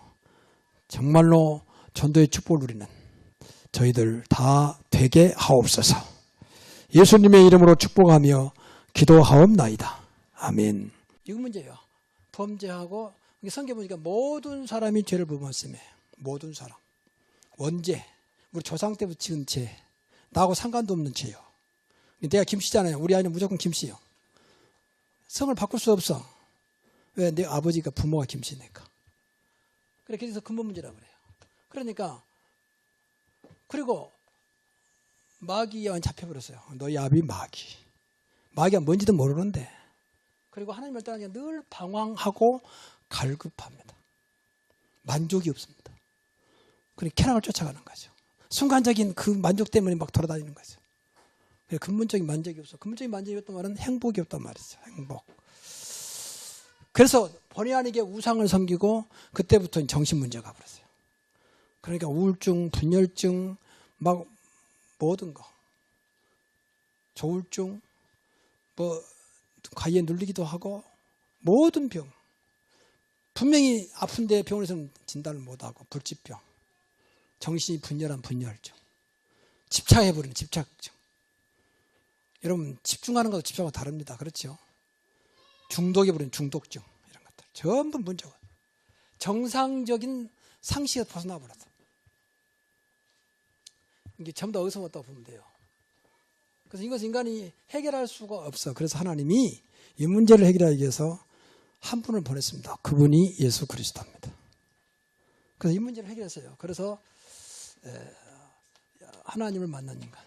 정말로 전도의 축복을 누리는 저희들 다 되게 하옵소서. 예수님의 이름으로 축복하며 기도하옵나이다. 아멘. 이거 문제예요. 범죄하고 성경 보니까 모든 사람이 죄를 범했음에 모든 사람 원죄 우리 조상 때부터 지은 죄 나하고 상관도 없는 죄요. 내가 김씨잖아요. 우리 아이는 무조건 김씨요. 성을 바꿀 수 없어. 왜? 내 아버지가 부모가 김씨니까. 그래서 근본 문제라고 그래요. 그러니까 그리고 마귀와 잡혀버렸어요. 너희 아비 마귀. 마귀가 뭔지도 모르는데 그리고 하나님을 떠나니까 늘 방황하고 갈급합니다. 만족이 없습니다. 그리고 쾌락을 쫓아가는 거죠. 순간적인 그 만족 때문에 막 돌아다니는 거죠. 근본적인 만족이 없어. 근본적인 만족이 없단 말은 행복이 없단 말이죠. 행복. 그래서 본의 아니게 우상을 섬기고 그때부터 정신 문제가 버렸어요. 그러니까 우울증, 분열증, 막 모든 거. 조울증, 가위에 눌리기도 하고 모든 병. 분명히 아픈데 병원에서는 진단을 못하고 불치병, 정신이 분열한 분열증, 집착해버리는 집착증. 여러분 집중하는 것도 집착하고 다릅니다. 그렇죠? 중독해버리는 중독증 이런 것들 전부 문제가 정상적인 상식에서 벗어나버렸어. 이게 전부 다 어디서 왔다고 보면 돼요. 그래서 이것은 인간이 해결할 수가 없어. 그래서 하나님이 이 문제를 해결하기 위해서 한 분을 보냈습니다. 그분이 예수 그리스도입니다. 그래서 이 문제를 해결했어요. 그래서 하나님을 만난 인간.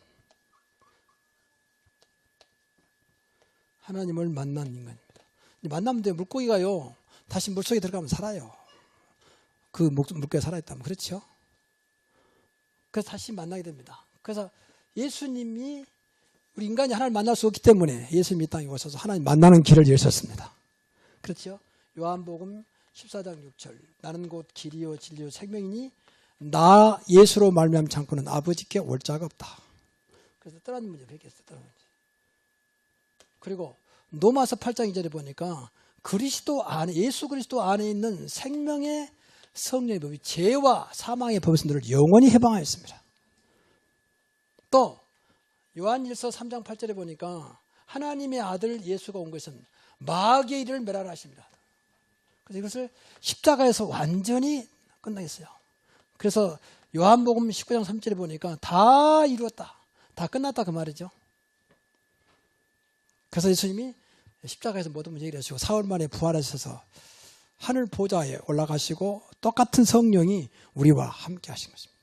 하나님을 만난 인간입니다. 만나면 돼. 물고기가요. 다시 물속에 들어가면 살아요. 그 물고기가 살아있다면. 그렇죠? 그래서 다시 만나게 됩니다. 그래서 예수님이 우리 인간이 하나님을 만날 수 없기 때문에 예수님이 이 땅에 오셔서 하나님 만나는 길을 열셨습니다. 그렇죠? 요한복음 14장 6절 나는 곧 길이요 진리요 생명이니 나 예수로 말미암지 않고는 아버지께 올 자가 없다. 그래서 떠나는 문제를 해결했어요. 떠나는 문제. 그리고 로마서 8장 2절에 보니까 그리스도 안에, 예수 그리스도 안에 있는 생명의 성령의 법이 죄와 사망의 법에서 너를 영원히 해방하였습니다. 또 요한일서 3장 8절에 보니까 하나님의 아들 예수가 온 것은 마귀의 일을 멸하라 하십니다. 그래서 이것을 십자가에서 완전히 끝나겠어요. 그래서 요한복음 19장 3절에 보니까 다 이루었다, 다 끝났다 그 말이죠. 그래서 예수님이 십자가에서 모든 문제 해결하시고 사흘 만에 부활하셔서 하늘 보좌에 올라가시고 똑같은 성령이 우리와 함께 하신 것입니다.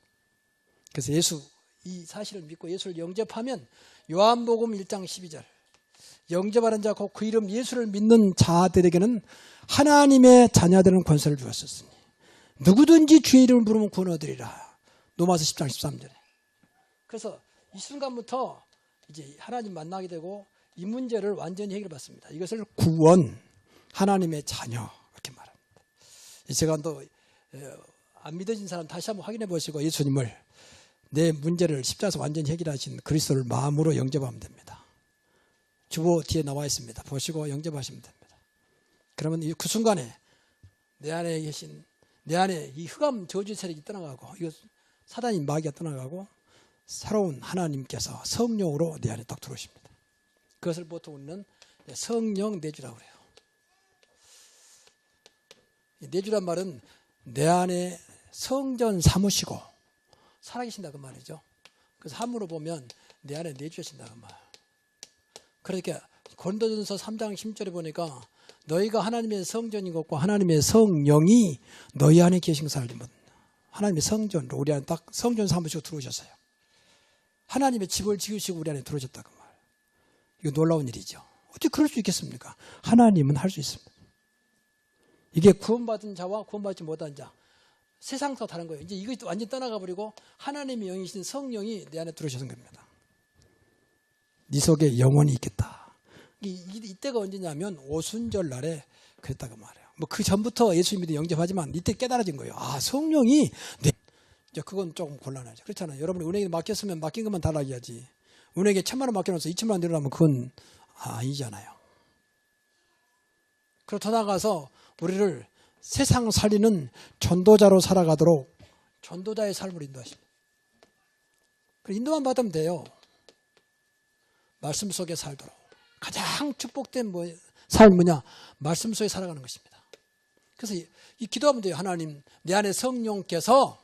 그래서 예수 이 사실을 믿고 예수를 영접하면 요한복음 1장 12절 영접하는 자 곧 그 이름 예수를 믿는 자들에게는 하나님의 자녀되는 권세를 주었으니 누구든지 주의 이름을 부르면 구원 얻으리라. 로마서 10장 13절에. 그래서 이 순간부터 이제 하나님 만나게 되고 이 문제를 완전히 해결받습니다. 이것을 구원, 하나님의 자녀 이렇게 말합니다. 제가 또 안 믿어진 사람 다시 한번 확인해 보시고 예수님을 내 문제를 십자가에서 완전히 해결하신 그리스도를 마음으로 영접하면 됩니다. 주보 뒤에 나와 있습니다. 보시고 영접하시면 됩니다. 그러면 그 순간에 내 안에 계신 내 안에 이 흑암 저주 세력이 떠나가고 이거 사단인 마귀가 떠나가고 새로운 하나님께서 성령으로 내 안에 딱 들어오십니다. 그것을 보통 우리는 성령 내주라고 그래요. 내주란 말은 내 안에 성전 삼으시고 살아계신다 그 말이죠. 그래서 함으로 보면 내 안에 내주신다 그 말. 그러니까 고린도전서 3장 10절에 보니까 너희가 하나님의 성전인 것과 하나님의 성령이 너희 안에 계신 것을 알면 하나님의 성전으로 우리 안에 딱 성전 삼으시고 들어오셨어요. 하나님의 집을 지으시고 우리 안에 들어오셨다 그 말. 이거 놀라운 일이죠. 어떻게 그럴 수 있겠습니까? 하나님은 할 수 있습니다. 이게 구원받은 자와 구원받지 못한 자 세상과 다른 거예요. 이제 이거 완전히 떠나가 버리고 하나님의 영이신 성령이 내 안에 들어오시는 겁니다. 네 속에 영혼이 있겠다. 이때가 언제냐면 오순절 날에 그랬다고 말해요. 뭐 그 전부터 예수 믿어 영접하지만 이때 깨달아진 거예요. 아 성령이 이제 그건 조금 곤란하죠. 그렇잖아요. 여러분이 은행에 맡겼으면 맡긴 것만 달라야지. 은행에 1,000만 원 맡겨놓아서 2,000만 원 내려면 그건 아니잖아요. 그리고 더 나아가서 우리를 세상 살리는 전도자로 살아가도록 전도자의 삶을 인도하십니다. 인도만 받으면 돼요. 말씀 속에 살도록. 가장 축복된 삶 뭐냐? 말씀 속에 살아가는 것입니다. 그래서 이 기도하면 돼요. 하나님, 내 안에 성령께서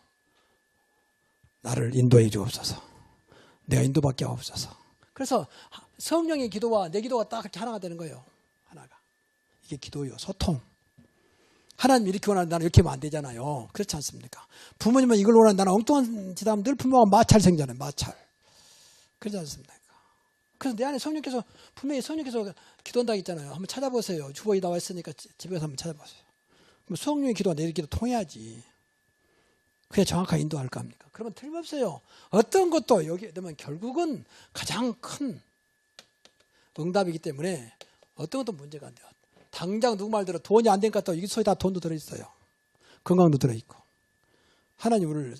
나를 인도해 주옵소서. 내가 인도받게 하옵소서. 그래서 성령의 기도와 내 기도가 딱 이렇게 하나가 되는 거예요. 하나가. 이게 기도예요. 소통. 하나님 이렇게 원하는 나는 이렇게 하면 안 되잖아요. 그렇지 않습니까? 부모님은 이걸 원하는 나는 엉뚱한 짓 하면 늘 부모가 마찰 생기잖아요. 마찰. 그렇지 않습니까? 그래서 내 안에 성령께서 분명히 성령께서 기도한다고 했잖아요. 한번 찾아보세요. 주보에 나와 있으니까 집에서 한번 찾아보세요. 그럼 성령의 기도와 내 기도 통해야지. 그래야 정확하게 인도할 거 아닙니까? 그러면 틀림없어요. 어떤 것도 여기에 되면 결국은 가장 큰 응답이기 때문에 어떤 것도 문제가 안 돼요. 당장 누구 말대로 돈이 안 되니까 또 이 속에 다 돈도 들어있어요. 건강도 들어있고. 하나님 우리를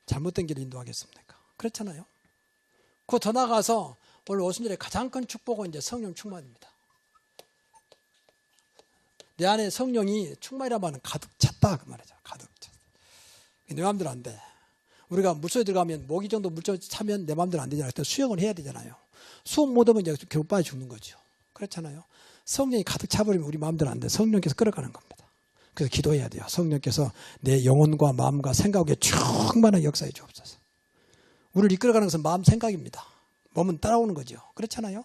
잘못된 길로 인도하겠습니까? 그렇잖아요. 그거 더 나가서 오늘 오순절에 가장 큰 축복은 이제 성령 충만입니다. 내 안에 성령이 충만이라는 말은 가득 찼다 그 말이죠. 가득 찼다. 내 마음대로 안 돼. 우리가 물속에 들어가면 모기 정도 물속에 차면 내 마음대로 안 되잖아요. 수영을 해야 되잖아요. 수영 못하면 이제 결국 빠져 죽는 거죠. 그렇잖아요. 성령이 가득 차버리면 우리 마음대로 안 돼. 성령께서 끌어가는 겁니다. 그래서 기도해야 돼요. 성령께서 내 영혼과 마음과 생각에 충만한 역사해 주옵소서. 우리를 이끌어가는 것은 마음 생각입니다. 몸은 따라오는 거죠. 그렇잖아요.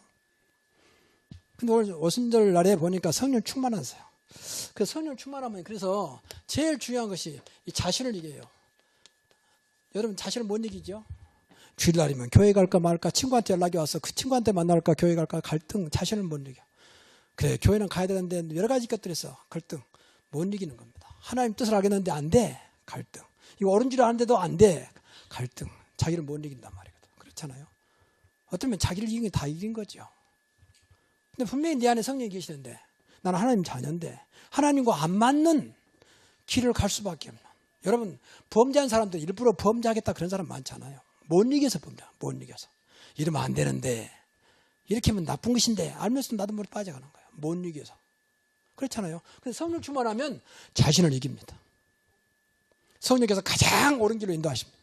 근데 오늘 오순절 날에 보니까 성령 충만하세요. 그 성령 충만하면 그래서 제일 중요한 것이 이 자신을 이겨요. 여러분 자신을 못 이기죠? 주일날이면 교회 갈까 말까 친구한테 연락이 와서 그 친구한테 만날까 교회 갈까 갈등 자신을 못 이겨. 그래 교회는 가야 되는데 여러 가지 것들이 있어. 갈등 못 이기는 겁니다. 하나님 뜻을 알겠는데 안 돼. 갈등. 이거 옳은 줄 아는데도 안 돼. 갈등. 자기를 못 이긴단 말이거든. 그렇잖아요. 어쩌면 자기를 이긴 게 다 이긴 거죠. 근데 분명히 내 안에 성령이 계시는데 나는 하나님 자녀인데 하나님과 안 맞는 길을 갈 수밖에 없는. 여러분 범죄한 사람들 일부러 범죄하겠다 그런 사람 많잖아요. 못 이겨서 범죄. 못 이겨서. 이러면 안 되는데 이렇게 하면 나쁜 것인데 알면서도 나도 모르게 빠져가는 거예요. 못 이겨서. 그렇잖아요. 근데 성령 충만하면 자신을 이깁니다. 성령께서 가장 옳은 길로 인도하십니다.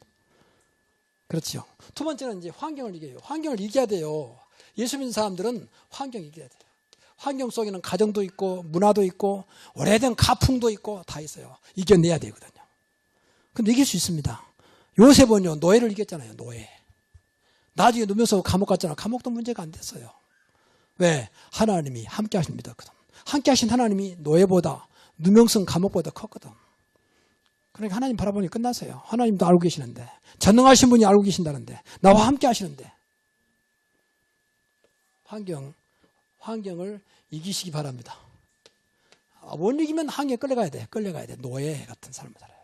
그렇죠. 두 번째는 이제 환경을 이겨요. 환경을 이겨야 돼요. 예수 믿는 사람들은 환경 이겨야 돼요. 환경 속에는 가정도 있고 문화도 있고 오래된 가풍도 있고 다 있어요. 이겨내야 되거든요. 근데 이길 수 있습니다. 요셉은요 노예를 이겼잖아요. 노예. 나중에 누면서 감옥 갔잖아요. 감옥도 문제가 안 됐어요. 왜? 하나님이 함께 하십니다. 함께 하신 하나님이 노예보다 누명성 감옥보다 컸거든. 그러니까 하나님 바라보니 끝났어요. 하나님도 알고 계시는데 전능하신 분이 알고 계신다는데 나와 함께 하시는데 환경을 이기시기 바랍니다. 못 이기면 환경에 끌려가야 돼. 노예 같은 삶을 살아요.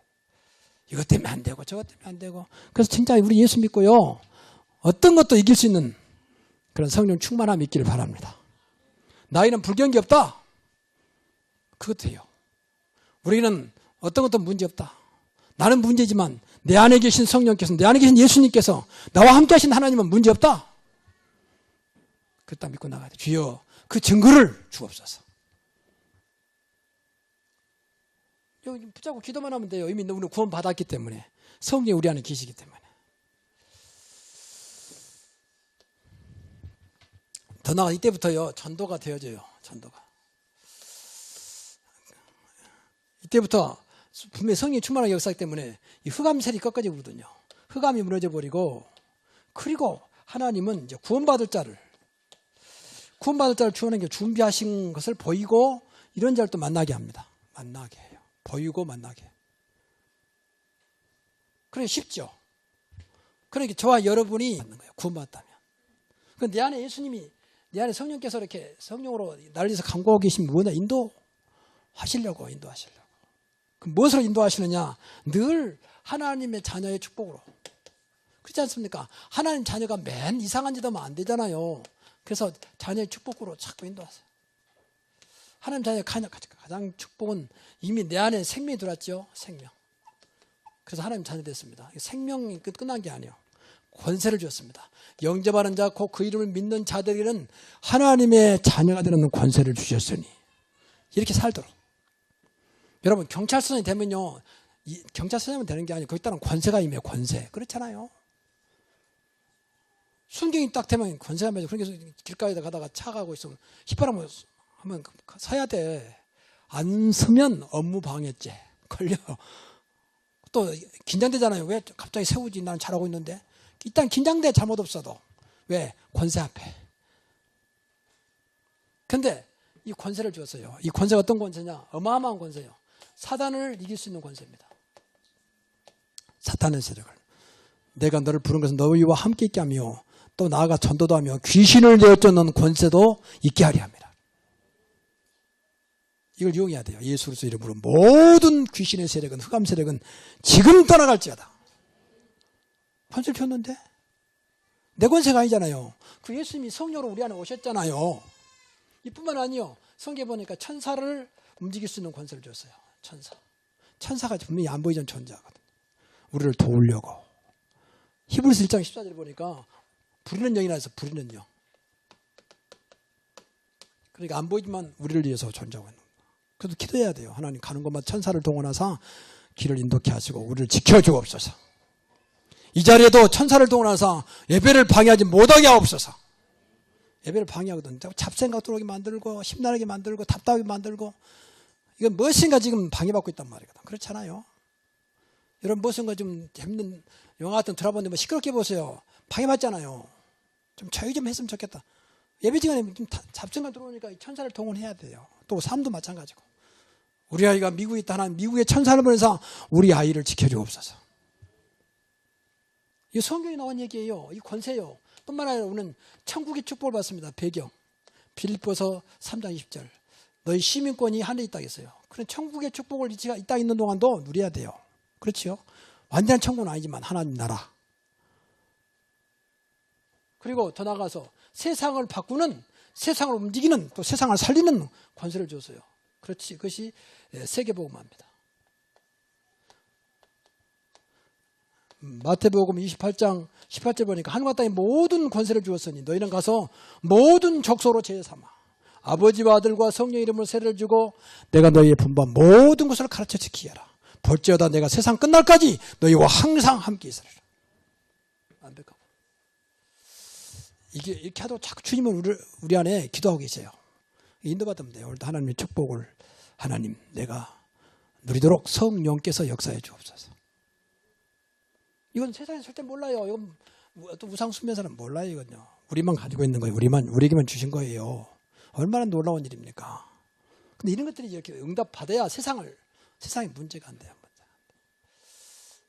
이것 때문에 안 되고 저것 때문에 안 되고. 그래서 진짜 우리 예수 믿고요. 어떤 것도 이길 수 있는 그런 성령 충만함이 있기를 바랍니다. 나이는 불경기 없다. 그것도 해요. 우리는 어떤 것도 문제 없다. 나는 문제지만 내 안에 계신 성령께서 내 안에 계신 예수님께서 나와 함께 하신 하나님은 문제 없다. 그렇다 믿고 나가야 돼. 주여 그 증거를 주옵소서. 여기 붙잡고 기도만 하면 돼요. 이미 우리는 구원 받았기 때문에 성령이 우리 안에 계시기 때문에. 더 나아가 이때부터요 전도가 되어져요. 전도가. 이때부터 분명히 성령이 충만한 역사이기 때문에 이 흑암셀이 꺾어지거든요. 흑암이 무너져 버리고 그리고 하나님은 이제 구원받을 자를 주어낸 게 준비하신 것을 보이고 이런 자를 또 만나게 합니다. 만나게 해요. 보이고 만나게 해요. 그러니까 쉽죠. 그러니까 저와 여러분이 맞는 거예요. 구원받았다면. 내 안에 예수님이 내 안에 성령께서 이렇게 성령으로 나를 위해서 간구하고 계시면 뭐냐 인도하시려고. 그럼 무엇으로 인도하시느냐? 늘 하나님의 자녀의 축복으로. 그렇지 않습니까? 하나님 자녀가 맨 이상한 짓 하면 안 되잖아요. 그래서 자녀의 축복으로 자꾸 인도하세요. 하나님 자녀의 가장 축복은 이미 내 안에 생명이 들어왔죠. 생명. 그래서 하나님 자녀 됐습니다. 생명이 끝난 게 아니에요. 권세를 주었습니다. 영접하는 자, 곧 그 이름을 믿는 자들에게는 하나님의 자녀가 되는 권세를 주셨으니 이렇게 살도록. 여러분 경찰서장이 되면요. 경찰서장이 되는 게 아니고 거기 따른 권세가 임해요. 권세. 그렇잖아요. 순경이 딱 되면 권세가 임해요. 그러니까 길가에다 가다가 차 가고 있으면 휘파람 하면 서야 돼. 안 서면 업무 방해죄 걸려. 또 긴장되잖아요. 왜 갑자기 세우지? 나는 잘하고 있는데. 일단 긴장돼. 잘못 없어도. 왜? 권세 앞에. 근데 이 권세를 주었어요. 이 권세가 어떤 권세냐? 어마어마한 권세예요. 사단을 이길 수 있는 권세입니다. 사탄의 세력을. 내가 너를 부른 것은 너희와 함께 있게 하며 또 나아가 전도도 하며 귀신을 내어쫓는 권세도 있게 하려 합니다. 이걸 이용해야 돼요. 예수 그리스도 이름으로 모든 귀신의 세력은 흑암 세력은 지금 떠나갈지어다. 권세를 줬는데 내 권세가 아니잖아요. 그 예수님이 성령으로 우리 안에 오셨잖아요. 이뿐만 아니요. 성경에 보니까 천사를 움직일 수 있는 권세를 줬어요. 천사가 분명히 안 보이던 존재거든요. 우리를 도우려고. 히브리서 1장 14절에 보니까 부리는 영이라 해서 부리는 영. 그러니까 안 보이지만 우리를 위해서 존재하고 있는 거예요. 그래도 기도해야 돼요. 하나님 가는 곳마다 천사를 동원해서 길을 인도케 하시고 우리를 지켜주옵소서. 이 자리에도 천사를 동원해서 예배를 방해하지 못하게 하옵소서. 예배를 방해하거든요. 잡생각 들어오게 만들고 심란하게 만들고 답답하게 만들고 이건 무엇인가 지금 방해받고 있단 말이거든. 그렇잖아요. 여러분 무엇인가 좀 재밌는 영화 같은 드라마 보는데 뭐 시끄럽게 보세요. 방해받잖아요. 좀 조용히 좀 했으면 좋겠다. 예배 시간에 좀 잡생각 들어오니까 천사를 동원해야 돼요. 또 삶도 마찬가지고. 우리 아이가 미국에 있다 하나님 미국의 천사를 보내서 우리 아이를 지켜주옵소서. 이 성경에 나온 얘기예요. 이 권세요. 뿐만 아니라 우리는 천국의 축복을 받습니다. 배경. 빌립보서 3장 20절. 너희 시민권이 하늘에 있다 했어요. 그런 천국의 축복을 이 땅에 있는 동안도 누려야 돼요. 그렇죠? 완전한 천국은 아니지만 하나님 나라. 그리고 더 나아가서 세상을 바꾸는, 세상을 움직이는, 또 세상을 살리는 권세를 줬어요. 그렇지. 그것이 세계복음화입니다. 마태복음 28장 18절 보니까 하늘과 땅에 모든 권세를 주었으니 너희는 가서 모든 족속으로 제자 삼아 아버지와 아들과 성령 이름으로 세례를 주고 내가 너희의 분부한 모든 것을 가르쳐 지키게 하라. 볼지어다 내가 세상 끝날까지 너희와 항상 함께 있으리라. 완벽하고. 이게 이렇게 하도 자꾸 주님은 우리 안에 기도하고 계세요. 인도받으면 돼요. 오늘도 하나님의 축복을 하나님 내가 누리도록 성령께서 역사해 주옵소서. 이건 세상에 절대 몰라요. 이건 또 우상숭배사는 몰라요. 이건요. 우리만 가지고 있는 거예요. 우리에게만 주신 거예요. 얼마나 놀라운 일입니까? 근데 이런 것들이 이렇게 응답받아야 세상에 문제가 안 돼요.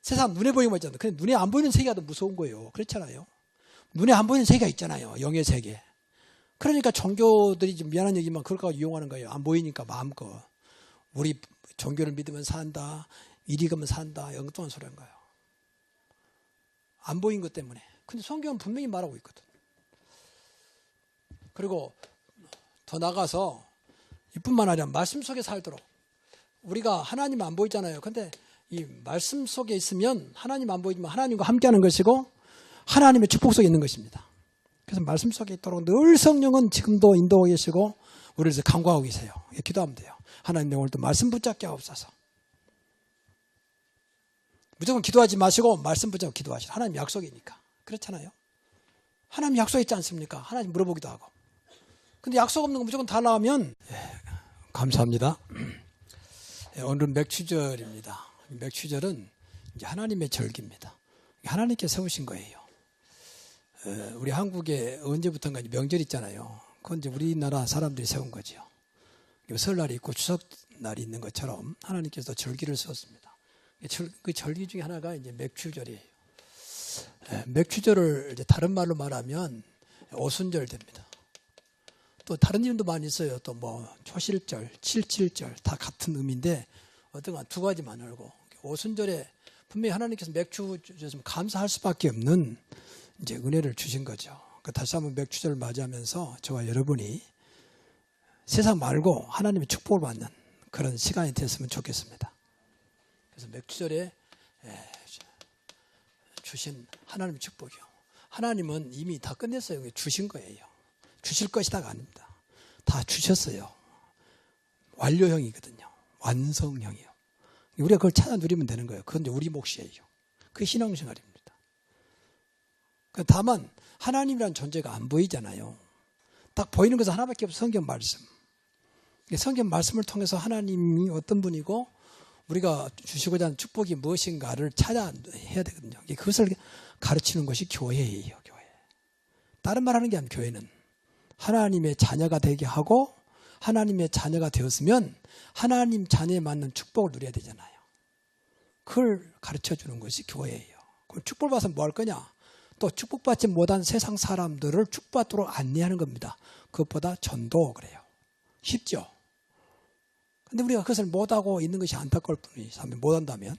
세상 눈에 보이는 거 있잖아요. 근데 눈에 안 보이는 세계가 더 무서운 거예요. 그렇잖아요. 눈에 안 보이는 세계가 있잖아요. 영의 세계. 그러니까 종교들이 좀 미안한 얘기만 그럴까 이용하는 거예요. 안 보이니까 마음껏. 우리 종교를 믿으면 산다. 이리 가면 산다. 엉뚱한 소리 한 거예요. 안 보인 것 때문에. 근데 성경은 분명히 말하고 있거든. 그리고 더 나가서 이뿐만 아니라 말씀 속에 살도록. 우리가 하나님 안 보이잖아요. 근데 이 말씀 속에 있으면 하나님 안 보이지만 하나님과 함께하는 것이고 하나님의 축복 속에 있는 것입니다. 그래서 말씀 속에 있도록 늘 성령은 지금도 인도하고 계시고 우리를 간구하고 계세요. 기도하면 돼요. 하나님 오늘도 말씀 붙잡게 하옵소서. 무조건 기도하지 마시고 말씀 붙잡고 기도하시라. 하나님 약속이니까. 그렇잖아요. 하나님 약속 있지 않습니까? 하나님 물어보기도 하고. 근데 약속 없는 거 무조건 달라하면 감사합니다. 오늘은 맥추절입니다. 맥추절은 이제 하나님의 절기입니다. 하나님께 세우신 거예요. 우리 한국에 언제부턴가 명절 있잖아요. 그건 이제 우리나라 사람들이 세운 거죠. 설날이 있고 추석날이 있는 것처럼 하나님께서 절기를 세웠습니다. 그 절기 중에 하나가 이제 맥추절이에요. 맥추절을 이제 다른 말로 말하면 오순절 됩니다. 또 다른 이름도 많이 있어요. 또 뭐 초실절, 칠칠절 다 같은 의미인데 어떤 두 가지만 알고 오순절에 분명히 하나님께서 맥추절 좀 감사할 수밖에 없는 이제 은혜를 주신 거죠. 다시 한번 맥추절을 맞이하면서 저와 여러분이 세상 말고 하나님의 축복을 받는 그런 시간이 됐으면 좋겠습니다. 그래서 맥추절에 주신 하나님의 축복이요. 하나님은 이미 다 끝냈어요. 주신 거예요. 주실 것이다가 아닙니다. 다 주셨어요. 완료형이거든요. 완성형이요. 우리가 그걸 찾아 누리면 되는 거예요. 그건 이제 우리 몫이에요. 그게 신앙생활입니다. 다만 하나님이라는 존재가 안 보이잖아요. 딱 보이는 것은 하나밖에 없어요. 성경 말씀. 성경 말씀을 통해서 하나님이 어떤 분이고 우리가 주시고자 하는 축복이 무엇인가를 찾아야 되거든요. 그것을 가르치는 것이 교회예요. 교회. 다른 말 하는 게 아니라 교회는 하나님의 자녀가 되게 하고 하나님의 자녀가 되었으면 하나님 자녀에 맞는 축복을 누려야 되잖아요. 그걸 가르쳐주는 것이 교회예요. 그럼 축복을 받아서 뭐 할 거냐? 또 축복받지 못한 세상 사람들을 축복받도록 안내하는 겁니다. 그것보다 전도 그래요. 쉽죠? 근데 우리가 그것을 못하고 있는 것이 안타까울 뿐이지. 못한다면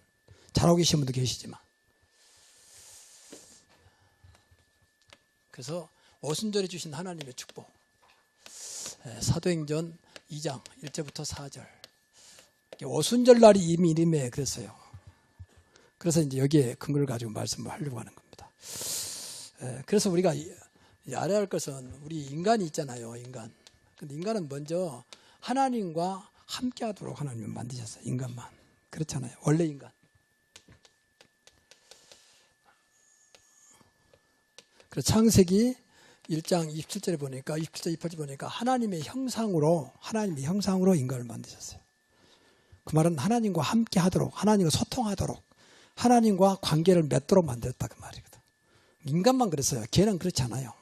잘하고 계신 분도 계시지만. 그래서 오순절에 주신 하나님의 축복. 사도행전 2장 1절부터 4절. 오순절 날이 이미 이름에 그랬어요. 그래서 이제 여기에 근거를 가지고 말씀을 하려고 하는 겁니다. 그래서 우리가 알아야 할 것은 우리 인간이 있잖아요. 인간. 근데 인간은 먼저 하나님과 함께 하도록 하나님은 만드셨어요. 인간만. 그렇잖아요. 원래 인간. 그래서 창세기 1장 27절에 보니까 27절 28절 보니까 하나님의 형상으로 인간을 만드셨어요. 그 말은 하나님과 함께 하도록, 하나님과 소통하도록, 하나님과 관계를 맺도록 만들었다 그 말이거든. 인간만 그랬어요. 개는 그렇지 않아요.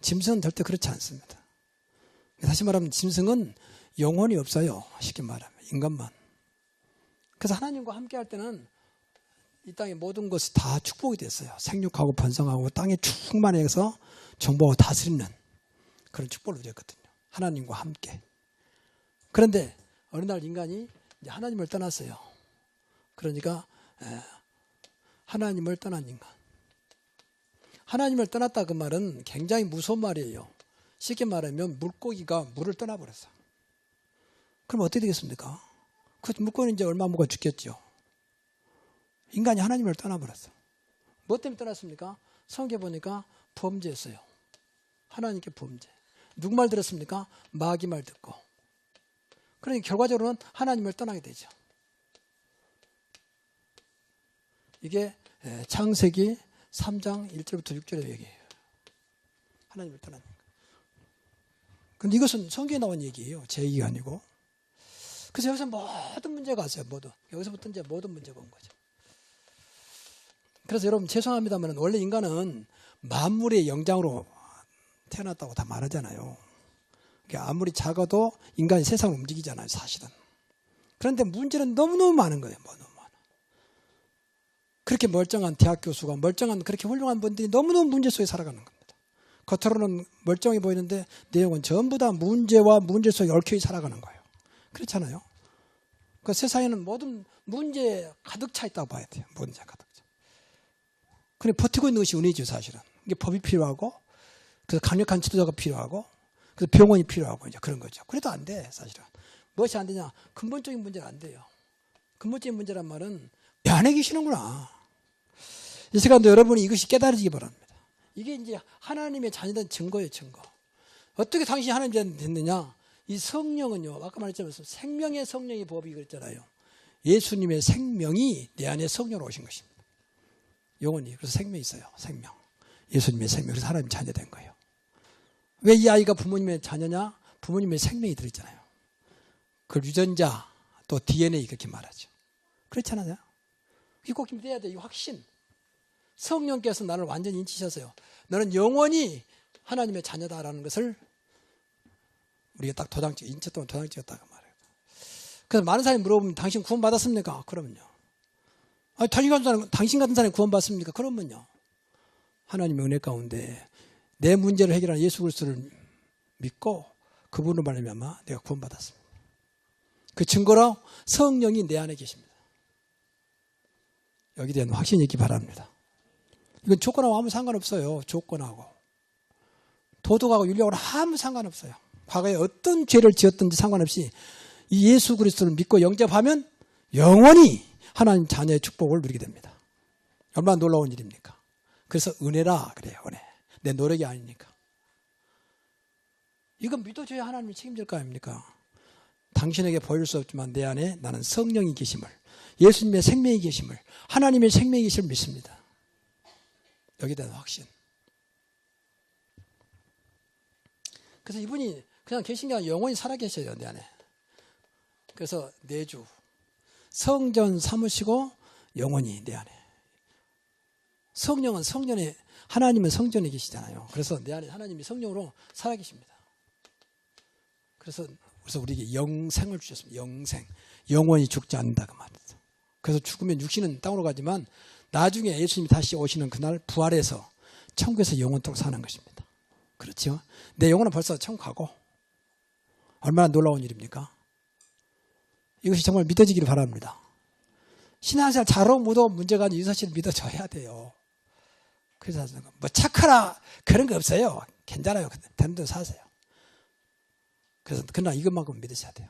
짐승은 절대 그렇지 않습니다. 다시 말하면 짐승은 영혼이 없어요. 쉽게 말하면 인간만. 그래서 하나님과 함께 할 때는 이 땅의 모든 것이 다 축복이 됐어요. 생육하고 번성하고 땅에 충만해서 정복하고 다스리는 그런 축복을 누렸거든요. 하나님과 함께. 그런데 어느 날 인간이 이제 하나님을 떠났어요. 그러니까 하나님을 떠난 인간. 하나님을 떠났다 그 말은 굉장히 무서운 말이에요. 쉽게 말하면 물고기가 물을 떠나버렸어. 그럼 어떻게 되겠습니까? 그 물고기는 이제 얼마 먹어 죽겠죠. 인간이 하나님을 떠나버렸어. 뭐 때문에 떠났습니까? 성경에 보니까 범죄였어요. 하나님께 범죄. 누구 말 들었습니까? 마귀 말 듣고. 그러니 결과적으로는 하나님을 떠나게 되죠. 이게 창세기 3장 1절부터 6절의 얘기예요. 하나님을 떠나는 거. 근데 이것은 성경에 나온 얘기예요. 제 얘기가 아니고. 그래서 여기서 모든 문제가 왔어요. 여기서부터 이제 모든 문제가 온 거죠. 그래서 여러분 죄송합니다만 원래 인간은 만물의 영장으로 태어났다고 다 말하잖아요. 그러니까 아무리 작아도 인간이 세상을 움직이잖아요. 사실은. 그런데 문제는 너무너무 많은 거예요. 너무 많아. 그렇게 멀쩡한 대학 교수가 멀쩡한 그렇게 훌륭한 분들이 너무너무 문제 속에 살아가는 겁니다. 겉으로는 멀쩡해 보이는데 내용은 전부 다 문제와 문제 속에 얽혀 살아가는 거예요. 그렇잖아요. 그 세상에는 모든 문제 가득 차 있다고 봐야 돼요. 문제 가득 차. 그래 버티고 있는 것이 은혜죠, 사실은. 이게 법이 필요하고, 그래서 강력한 지도자가 필요하고, 그래서 병원이 필요하고 이제 그런 거죠. 그래도 안 돼, 사실은. 무엇이 안 되냐? 근본적인 문제는 안 돼요. 근본적인 문제란 말은 내 안에 계시는구나. 이 시간도 여러분이 이것이 깨달아지기 바랍니다. 이게 이제 하나님의 자녀된 증거예요, 증거. 어떻게 당신이 하나님이 됐느냐? 이 성령은요, 아까 말했지만 생명의 성령의 법이 그랬잖아요. 예수님의 생명이 내 안에 성령으로 오신 것입니다. 영원히. 그래서 생명이 있어요, 생명. 예수님의 생명. 그래서 하나님 자녀 된 거예요. 왜 이 아이가 부모님의 자녀냐? 부모님의 생명이 들어있잖아요. 그 유전자, 또 DNA 그렇게 말하죠. 그렇잖아요. 이게 꼭 돼야 돼, 이 확신. 성령께서 나를 완전히 인치셨어요. 너는 영원히 하나님의 자녀다라는 것을 우리가 딱 도장 찍어, 인체 동안 도장 찍었다고 말해요. 그래서 많은 사람이 물어보면 당신 구원받았습니까? 그러면요. 아니, 당신 같은 사람이 구원받습니까? 그러면요. 하나님의 은혜 가운데 내 문제를 해결하는 예수 그리스도를 믿고 그분으로 말미암아 내가 구원받았습니다. 그 증거로 성령이 내 안에 계십니다. 여기에 대한 확신이 있기 바랍니다. 이건 조건하고 아무 상관없어요. 조건하고. 도덕하고 윤리하고는 아무 상관없어요. 과거에 어떤 죄를 지었든지 상관없이 이 예수 그리스도를 믿고 영접하면 영원히 하나님 자녀의 축복을 누리게 됩니다. 얼마나 놀라운 일입니까? 그래서 은혜라 그래요. 은혜. 내 노력이 아니니까. 이건 믿어줘야 하나님이 책임질 거 아닙니까? 당신에게 보일 수 없지만 내 안에 나는 성령이 계심을, 예수님의 생명이 계심을, 하나님의 생명이 계심을 믿습니다. 여기에 대한 확신. 그래서 이분이 그냥 계신 게 아니라 영원히 살아계셔요, 내 안에. 그래서 내주 성전 삼으시고 영원히 내 안에. 성령은 성전에, 하나님은 성전에 계시잖아요. 그래서 내 안에 하나님이 성령으로 살아계십니다. 그래서 우리에게 영생을 주셨습니다. 영생. 영원히 죽지 않는다 그 말이죠. 그래서 죽으면 육신은 땅으로 가지만 나중에 예수님이 다시 오시는 그날 부활해서 천국에서 영원토록 사는 것입니다. 그렇죠? 내 영혼은 벌써 천국 가고 얼마나 놀라운 일입니까? 이것이 정말 믿어지기를 바랍니다. 신앙생활 잘하고 못하고 문제가 아닌 이 사실을 믿어줘야 돼요. 그래서 뭐 착하라 그런 거 없어요. 괜찮아요. 되는 대로 사세요. 그래서 그러나 이것만큼 믿으셔야 돼요.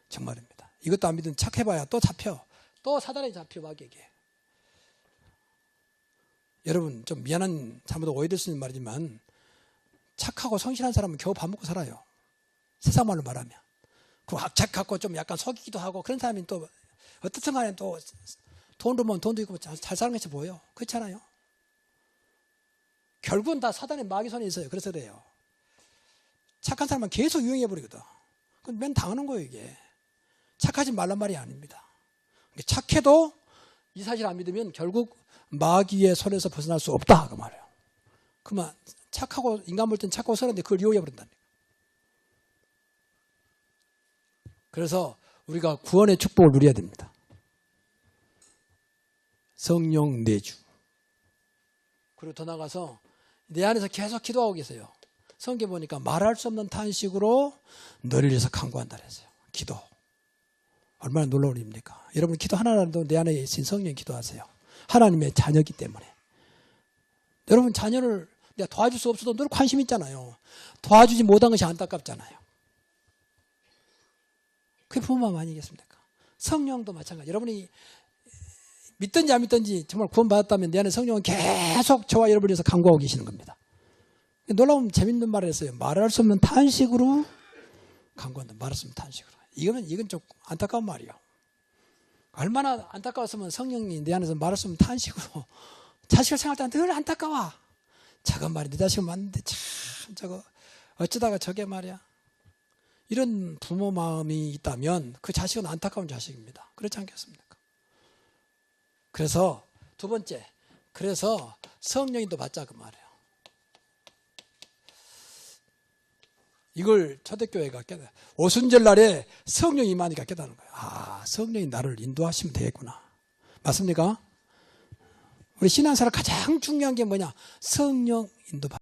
정말입니다. 이것도 안 믿으면 착해봐야 또 잡혀. 또 사단에 잡혀 마귀에게. 여러분 좀 미안한 잘못 오해될 수 있는 말이지만 착하고 성실한 사람은 겨우 밥 먹고 살아요. 세상 말로 말하면. 그 착하고 좀 약간 속이기도 하고 그런 사람이 또 어떻든 간에 또 돈도 뭐 돈도 있고 잘 사는 것이 보여. 그렇잖아요. 결국은 다 사단의 마귀 손에 있어요. 그래서 그래요. 착한 사람은 계속 유행해버리거든. 그건 맨 당하는 거예요, 이게. 착하지 말란 말이 아닙니다. 착해도 이 사실 안 믿으면 결국 마귀의 손에서 벗어날 수 없다. 그 말이에요. 그만 착하고, 인간 볼 땐 착하고 서는데 그걸 이용해버린다니까. 그래서 우리가 구원의 축복을 누려야 됩니다. 성령 내주. 그리고 더 나가서 내 안에서 계속 기도하고 계세요. 성경 보니까 말할 수 없는 탄식으로 너를 위해서 간구한다 그랬어요. 기도. 얼마나 놀라운 일입니까? 여러분 기도 하나라도 내 안에 있는 성령 기도하세요. 하나님의 자녀이기 때문에. 여러분 자녀를 내가 도와줄 수 없어도 늘 관심 있잖아요. 도와주지 못한 것이 안타깝잖아요. 그게 부모 마음 아니겠습니까? 성령도 마찬가지. 여러분이 믿든지 안 믿든지 정말 구원받았다면 내 안에 성령은 계속 저와 여러분을 위해서 간구하고 계시는 겁니다. 놀라운 재밌는 말을 했어요. 말할 수 없는 탄식으로 간구한다. 말할 수 없는 탄식으로. 이건 좀 안타까운 말이에요. 얼마나 안타까웠으면 성령이 내 안에서 말할 수 없는 탄식으로 자식을 생각할 때 늘 안타까워. 저거 말이 내 자식은 맞는데 참 저거 어쩌다가 저게 말이야. 이런 부모 마음이 있다면 그 자식은 안타까운 자식입니다. 그렇지 않겠습니까? 그래서 두 번째, 그래서 성령님도 받자 그 말이에요. 이걸 초대교회가 깨달아. 오순절 날에 성령이 임하니까 깨달은 거예요. 아, 성령이 나를 인도하시면 되겠구나. 맞습니까? 우리 신앙생활 가장 중요한 게 뭐냐? 성령 인도 받